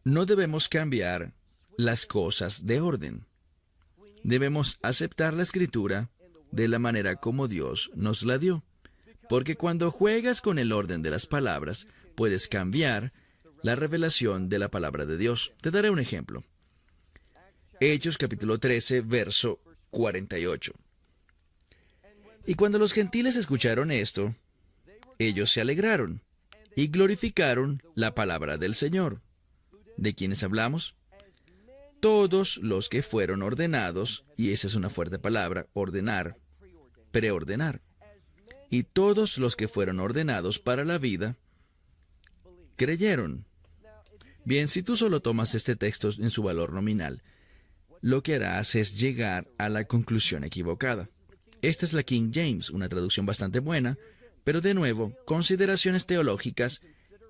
No debemos cambiar las cosas de orden. Debemos aceptar la Escritura de la manera como Dios nos la dio. Porque cuando juegas con el orden de las palabras, puedes cambiar la revelación de la palabra de Dios. Te daré un ejemplo. Hechos capítulo 13, verso 48. Y cuando los gentiles escucharon esto, ellos se alegraron y glorificaron la palabra del Señor. ¿De quiénes hablamos? Todos los que fueron ordenados, y esa es una fuerte palabra, ordenar, preordenar. Y todos los que fueron ordenados para la vida, creyeron. Bien, si tú solo tomas este texto en su valor nominal, lo que harás es llegar a la conclusión equivocada. Esta es la King James, una traducción bastante buena, pero de nuevo, consideraciones teológicas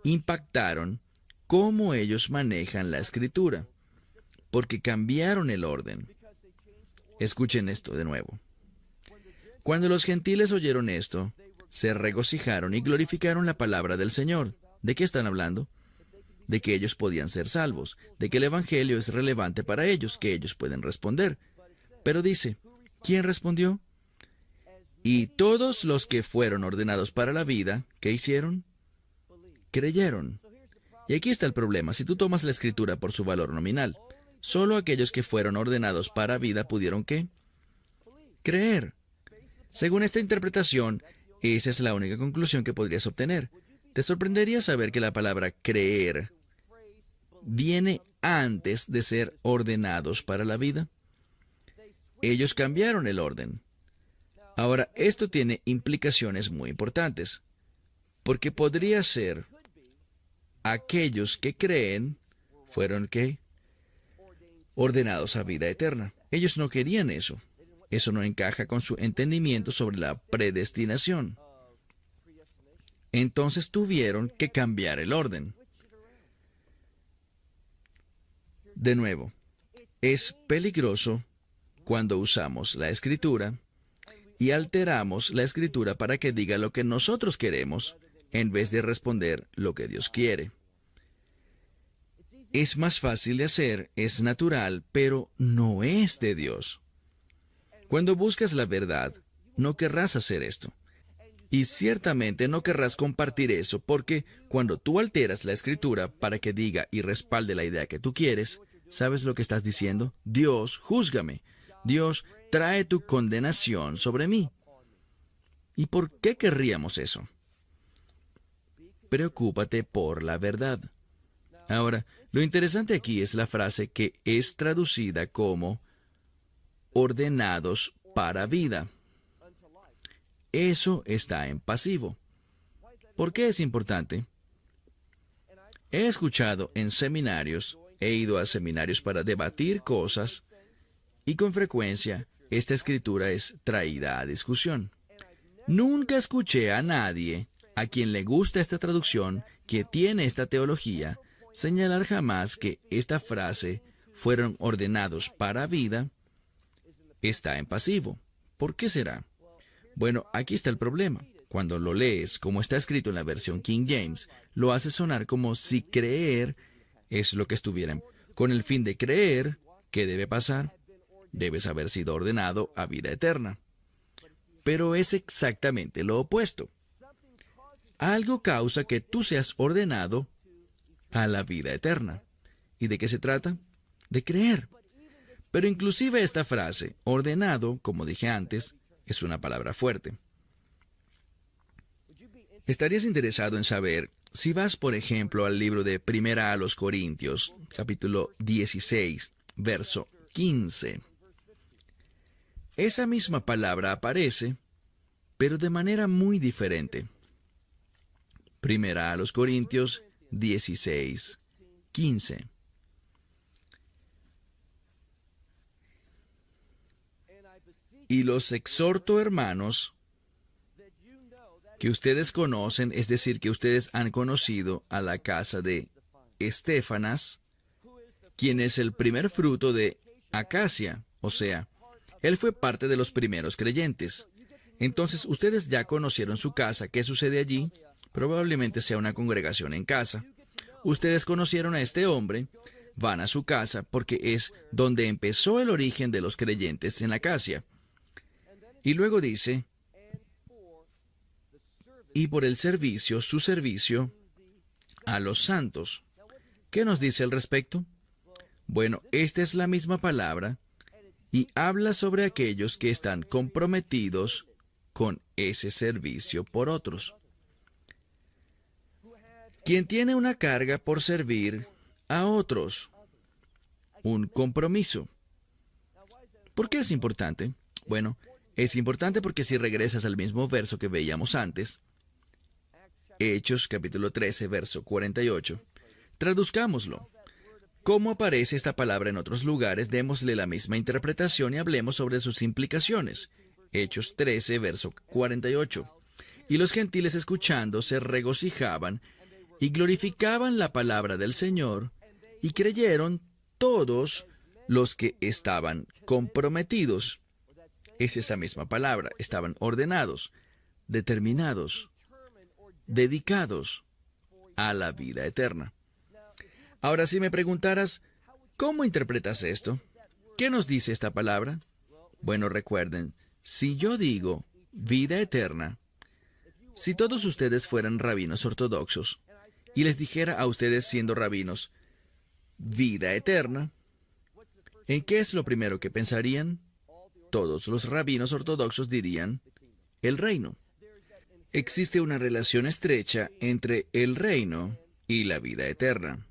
impactaron cómo ellos manejan la Escritura, porque cambiaron el orden. Escuchen esto de nuevo. Cuando los gentiles oyeron esto, se regocijaron y glorificaron la palabra del Señor. ¿De qué están hablando? De que ellos podían ser salvos, de que el Evangelio es relevante para ellos, que ellos pueden responder. Pero dice, ¿quién respondió? Y todos los que fueron ordenados para la vida, ¿qué hicieron? Creyeron. Y aquí está el problema. Si tú tomas la Escritura por su valor nominal, solo aquellos que fueron ordenados para vida pudieron ¿qué? Creer. Según esta interpretación, esa es la única conclusión que podrías obtener. Te sorprendería saber que la palabra creer viene antes de ser ordenados para la vida. Ellos cambiaron el orden. Ahora, esto tiene implicaciones muy importantes, porque podría ser aquellos que creen fueron ¿qué? Ordenados a vida eterna. Ellos no querían eso. Eso no encaja con su entendimiento sobre la predestinación. Entonces tuvieron que cambiar el orden. De nuevo, es peligroso cuando usamos la Escritura y alteramos la Escritura para que diga lo que nosotros queremos en vez de responder lo que Dios quiere. Es más fácil de hacer, es natural, pero no es de Dios. Cuando buscas la verdad, no querrás hacer esto. Y ciertamente no querrás compartir eso porque cuando tú alteras la Escritura para que diga y respalde la idea que tú quieres, ¿sabes lo que estás diciendo? Dios, júzgame. Dios, trae tu condenación sobre mí. ¿Y por qué querríamos eso? Preocúpate por la verdad. Ahora, lo interesante aquí es la frase que es traducida como ordenados para vida. Eso está en pasivo. ¿Por qué es importante? He escuchado en seminarios, he ido a seminarios para debatir cosas, y con frecuencia esta escritura es traída a discusión. Nunca escuché a nadie a quien le gusta esta traducción, que tiene esta teología, señalar jamás que esta frase, fueron ordenados para vida, está en pasivo. ¿Por qué será? Bueno, aquí está el problema. Cuando lo lees, como está escrito en la versión King James, lo hace sonar como si creer es lo que estuviera. Con el fin de creer, ¿qué debe pasar? Debes haber sido ordenado a vida eterna. Pero es exactamente lo opuesto. Algo causa que tú seas ordenado a la vida eterna. ¿Y de qué se trata? De creer. Pero inclusive esta frase, ordenado, como dije antes, es una palabra fuerte. ¿Estarías interesado en saber si vas, por ejemplo, al libro de Primera a los Corintios, capítulo 16, verso 15? Esa misma palabra aparece, pero de manera muy diferente. Primera a los Corintios 16, 15. Y los exhorto, hermanos, que ustedes conocen, es decir, que ustedes han conocido a la casa de Estéfanas, quien es el primer fruto de Acacia, o sea, él fue parte de los primeros creyentes. Entonces, ustedes ya conocieron su casa. ¿Qué sucede allí? Probablemente sea una congregación en casa. Ustedes conocieron a este hombre, van a su casa, porque es donde empezó el origen de los creyentes en Acacia. Y luego dice, y por el servicio, su servicio, a los santos. ¿Qué nos dice al respecto? Bueno, esta es la misma palabra, y habla sobre aquellos que están comprometidos con ese servicio por otros. Quien tiene una carga por servir a otros, un compromiso. ¿Por qué es importante? Bueno, es importante porque si regresas al mismo verso que veíamos antes, Hechos capítulo 13, verso 48, traduzcámoslo. ¿Cómo aparece esta palabra en otros lugares? Démosle la misma interpretación y hablemos sobre sus implicaciones. Hechos 13, verso 48. Y los gentiles escuchando se regocijaban y glorificaban la palabra del Señor, y creyeron todos los que estaban comprometidos. Es esa misma palabra, estaban ordenados, determinados, dedicados a la vida eterna. Ahora, si me preguntaras, ¿cómo interpretas esto? ¿Qué nos dice esta palabra? Bueno, recuerden, si yo digo vida eterna, si todos ustedes fueran rabinos ortodoxos, y les dijera a ustedes siendo rabinos, vida eterna, ¿en qué es lo primero que pensarían? Todos los rabinos ortodoxos dirían, el reino. Existe una relación estrecha entre el reino y la vida eterna.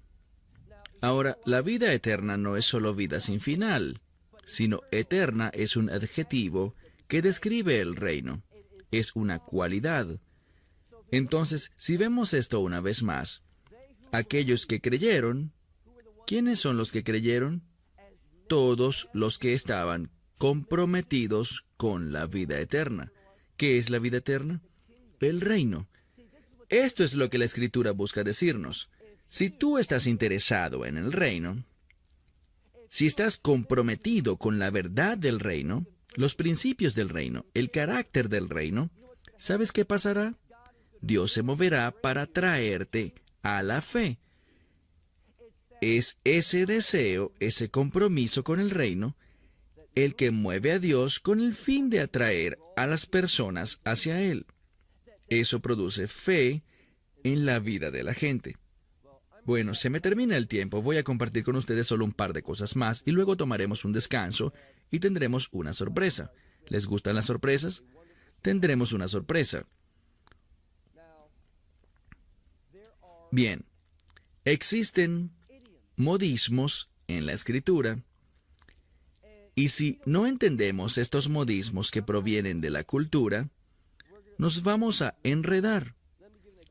Ahora, la vida eterna no es solo vida sin final, sino eterna es un adjetivo que describe el reino. Es una cualidad. Entonces, si vemos esto una vez más, aquellos que creyeron, ¿quiénes son los que creyeron? Todos los que estaban comprometidos con la vida eterna. ¿Qué es la vida eterna? El reino. Esto es lo que la Escritura busca decirnos. Si tú estás interesado en el reino, si estás comprometido con la verdad del reino, los principios del reino, el carácter del reino, ¿sabes qué pasará? Dios se moverá para traerte a la fe. Es ese deseo, ese compromiso con el reino, el que mueve a Dios con el fin de atraer a las personas hacia Él. Eso produce fe en la vida de la gente. Bueno, se me termina el tiempo. Voy a compartir con ustedes solo un par de cosas más y luego tomaremos un descanso y tendremos una sorpresa. ¿Les gustan las sorpresas? Tendremos una sorpresa. Bien, existen modismos en la Escritura, y si no entendemos estos modismos que provienen de la cultura, nos vamos a enredar.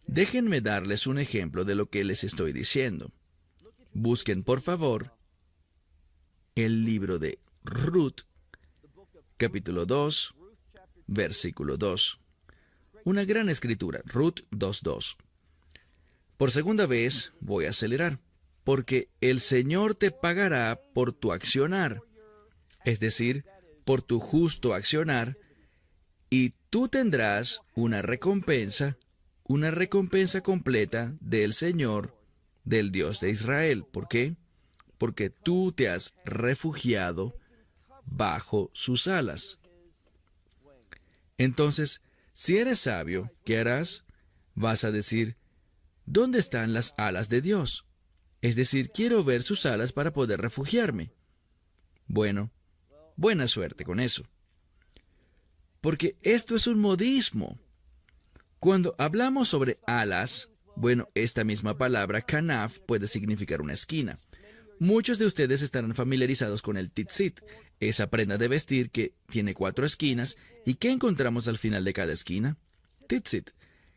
Déjenme darles un ejemplo de lo que les estoy diciendo. Busquen, por favor, el libro de Ruth, capítulo 2, versículo 2. Una gran escritura, Ruth 2:2. Por segunda vez voy a acelerar, porque el Señor te pagará por tu accionar, es decir, por tu justo accionar, y tú tendrás una recompensa completa del Señor, del Dios de Israel. ¿Por qué? Porque tú te has refugiado bajo sus alas. Entonces, si eres sabio, ¿qué harás? Vas a decir, ¿dónde están las alas de Dios? Es decir, quiero ver sus alas para poder refugiarme. Bueno, buena suerte con eso. Porque esto es un modismo. Cuando hablamos sobre alas, bueno, esta misma palabra, kanaf, puede significar una esquina. Muchos de ustedes estarán familiarizados con el tzitzit, esa prenda de vestir que tiene 4 esquinas. ¿Y qué encontramos al final de cada esquina? Tzitzit.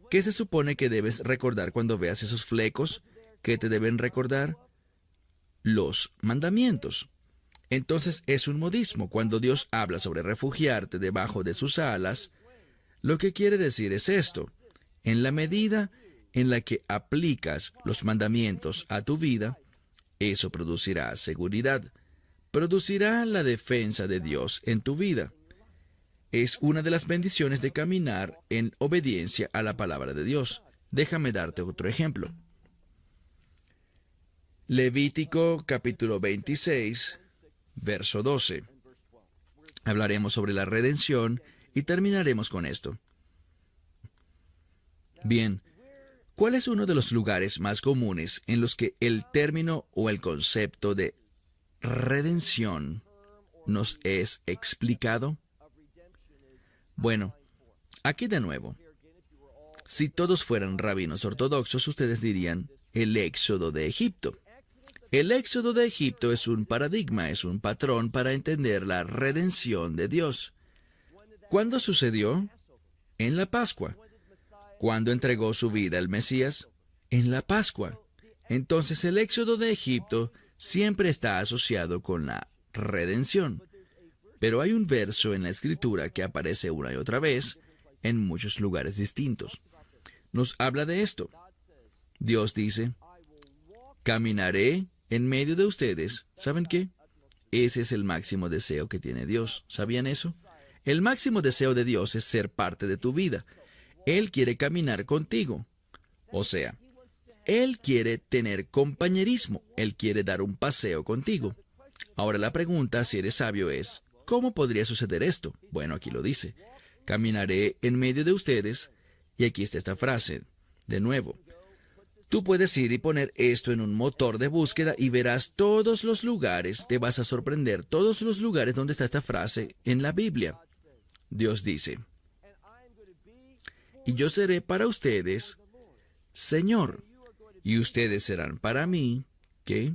¿Qué se supone que debes recordar cuando veas esos flecos? ¿Qué te deben recordar? Los mandamientos. Entonces es un modismo. Cuando Dios habla sobre refugiarte debajo de sus alas, lo que quiere decir es esto. En la medida en la que aplicas los mandamientos a tu vida, eso producirá seguridad, producirá la defensa de Dios en tu vida. Es una de las bendiciones de caminar en obediencia a la palabra de Dios. Déjame darte otro ejemplo. Levítico capítulo 26, verso 12. Hablaremos sobre la redención y terminaremos con esto. Bien, ¿cuál es uno de los lugares más comunes en los que el término o el concepto de redención nos es explicado? Bueno, aquí de nuevo. Si todos fueran rabinos ortodoxos, ustedes dirían el éxodo de Egipto. El éxodo de Egipto es un paradigma, es un patrón para entender la redención de Dios. ¿Cuándo sucedió? En la Pascua. ¿Cuándo entregó su vida el Mesías? En la Pascua. Entonces el éxodo de Egipto siempre está asociado con la redención. Pero hay un verso en la Escritura que aparece una y otra vez en muchos lugares distintos. Nos habla de esto. Dios dice, caminaré en medio de ustedes. ¿Saben qué? Ese es el máximo deseo que tiene Dios. ¿Sabían eso? El máximo deseo de Dios es ser parte de tu vida. Él quiere caminar contigo. O sea, Él quiere tener compañerismo. Él quiere dar un paseo contigo. Ahora la pregunta, si eres sabio, es, ¿cómo podría suceder esto? Bueno, aquí lo dice. Caminaré en medio de ustedes. Y aquí está esta frase. De nuevo. Tú puedes ir y poner esto en un motor de búsqueda y verás todos los lugares, te vas a sorprender, todos los lugares donde está esta frase en la Biblia. Dios dice, y yo seré para ustedes Señor, y ustedes serán para mí, ¿qué?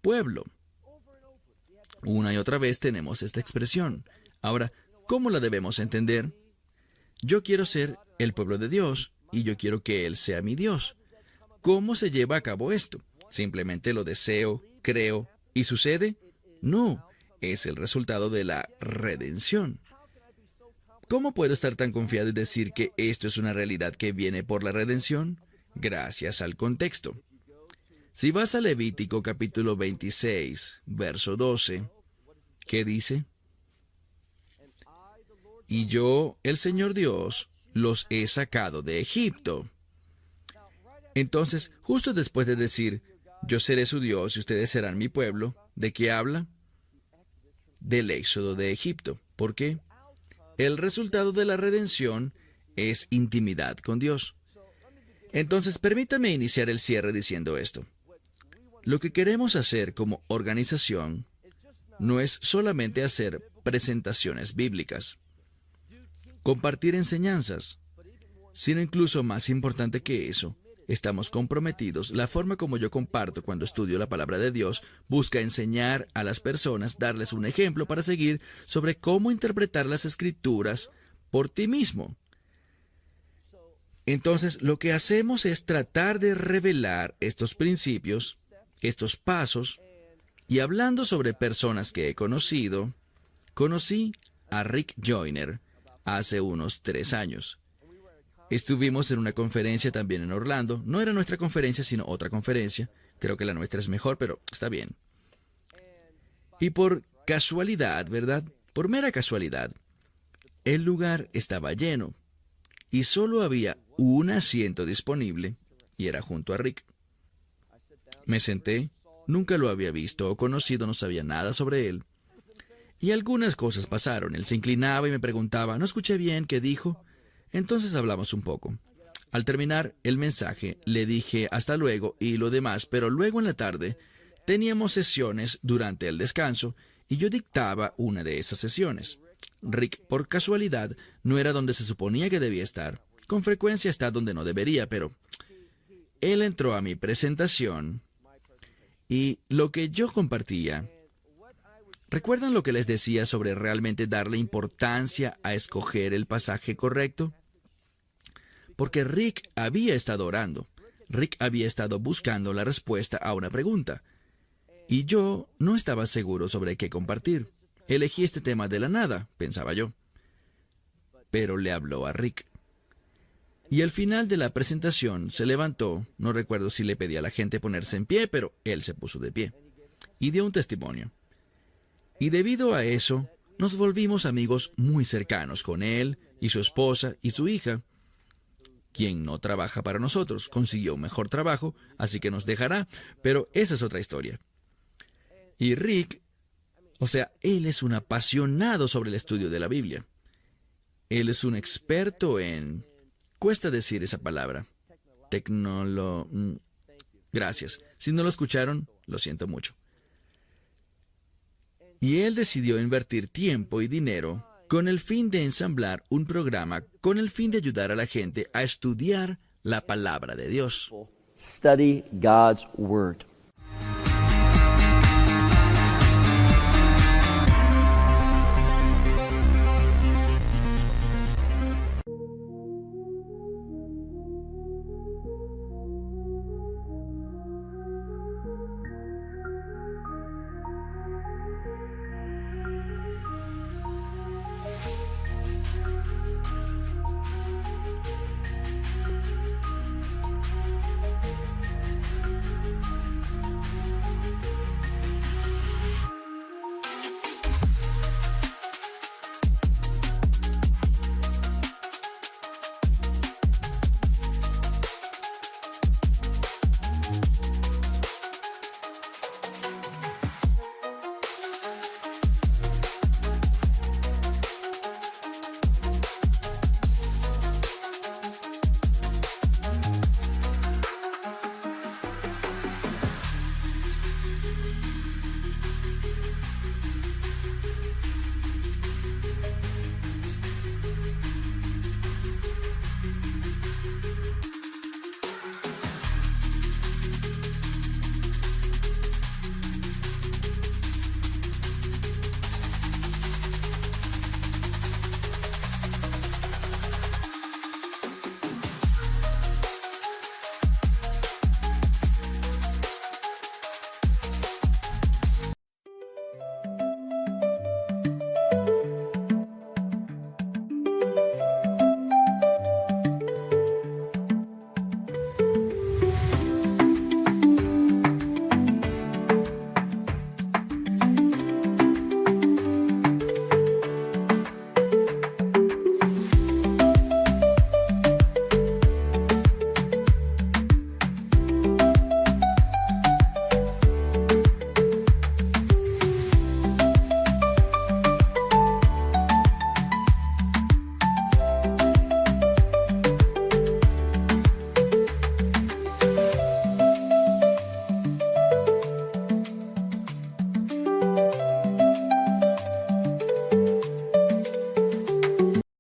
Pueblo. Una y otra vez tenemos esta expresión. Ahora, ¿cómo la debemos entender? Yo quiero ser el pueblo de Dios, y yo quiero que Él sea mi Dios. ¿Cómo se lleva a cabo esto? ¿Simplemente lo deseo, creo y sucede? No, es el resultado de la redención. ¿Cómo puedo estar tan confiado y decir que esto es una realidad que viene por la redención? Gracias al contexto. Si vas a Levítico capítulo 26, verso 12, ¿qué dice? y yo, el Señor Dios, los he sacado de Egipto. Entonces, justo después de decir, yo seré su Dios y ustedes serán mi pueblo, ¿de qué habla? Del éxodo de Egipto. ¿Por qué? El resultado de la redención es intimidad con Dios. Entonces, permítame iniciar el cierre diciendo esto. Lo que queremos hacer como organización no es solamente hacer presentaciones bíblicas, compartir enseñanzas, sino incluso más importante que eso, estamos comprometidos. La forma como yo comparto cuando estudio la palabra de Dios busca enseñar a las personas, darles un ejemplo para seguir sobre cómo interpretar las Escrituras por ti mismo. Entonces, lo que hacemos es tratar de revelar estos principios, estos pasos, y hablando sobre personas que he conocido, conocí a Rick Joyner hace unos 3 años. Estuvimos en una conferencia también en Orlando. No era nuestra conferencia, sino otra conferencia. Creo que la nuestra es mejor, pero está bien. Y por casualidad, ¿verdad? Por mera casualidad, el lugar estaba lleno y solo había un asiento disponible y era junto a Rick. Me senté, nunca lo había visto o conocido, no sabía nada sobre él. Y algunas cosas pasaron. Él se inclinaba y me preguntaba, ¿no escuché bien qué dijo? Entonces hablamos un poco. Al terminar el mensaje, le dije hasta luego y lo demás, pero luego en la tarde teníamos sesiones durante el descanso y yo dictaba una de esas sesiones. Rick, por casualidad, no era donde se suponía que debía estar. Con frecuencia está donde no debería, pero él entró a mi presentación y lo que yo compartía. ¿Recuerdan lo que les decía sobre realmente darle importancia a escoger el pasaje correcto? Porque Rick había estado orando. Rick había estado buscando la respuesta a una pregunta. Y yo no estaba seguro sobre qué compartir. Elegí este tema de la nada, pensaba yo. Pero le habló a Rick. Y al final de la presentación se levantó, no recuerdo si le pedí a la gente ponerse en pie, pero él se puso de pie. Y dio un testimonio. Y debido a eso, nos volvimos amigos muy cercanos con él y su esposa y su hija, quien no trabaja para nosotros, consiguió un mejor trabajo, así que nos dejará, pero esa es otra historia. Y Rick, él es un apasionado sobre el estudio de la Biblia. Él es un experto en... Cuesta decir esa palabra. Gracias. Si no lo escucharon, lo siento mucho. Y él decidió invertir tiempo y dinero con el fin de ensamblar un programa con el fin de ayudar a la gente a estudiar la palabra de Dios. Study God's Word.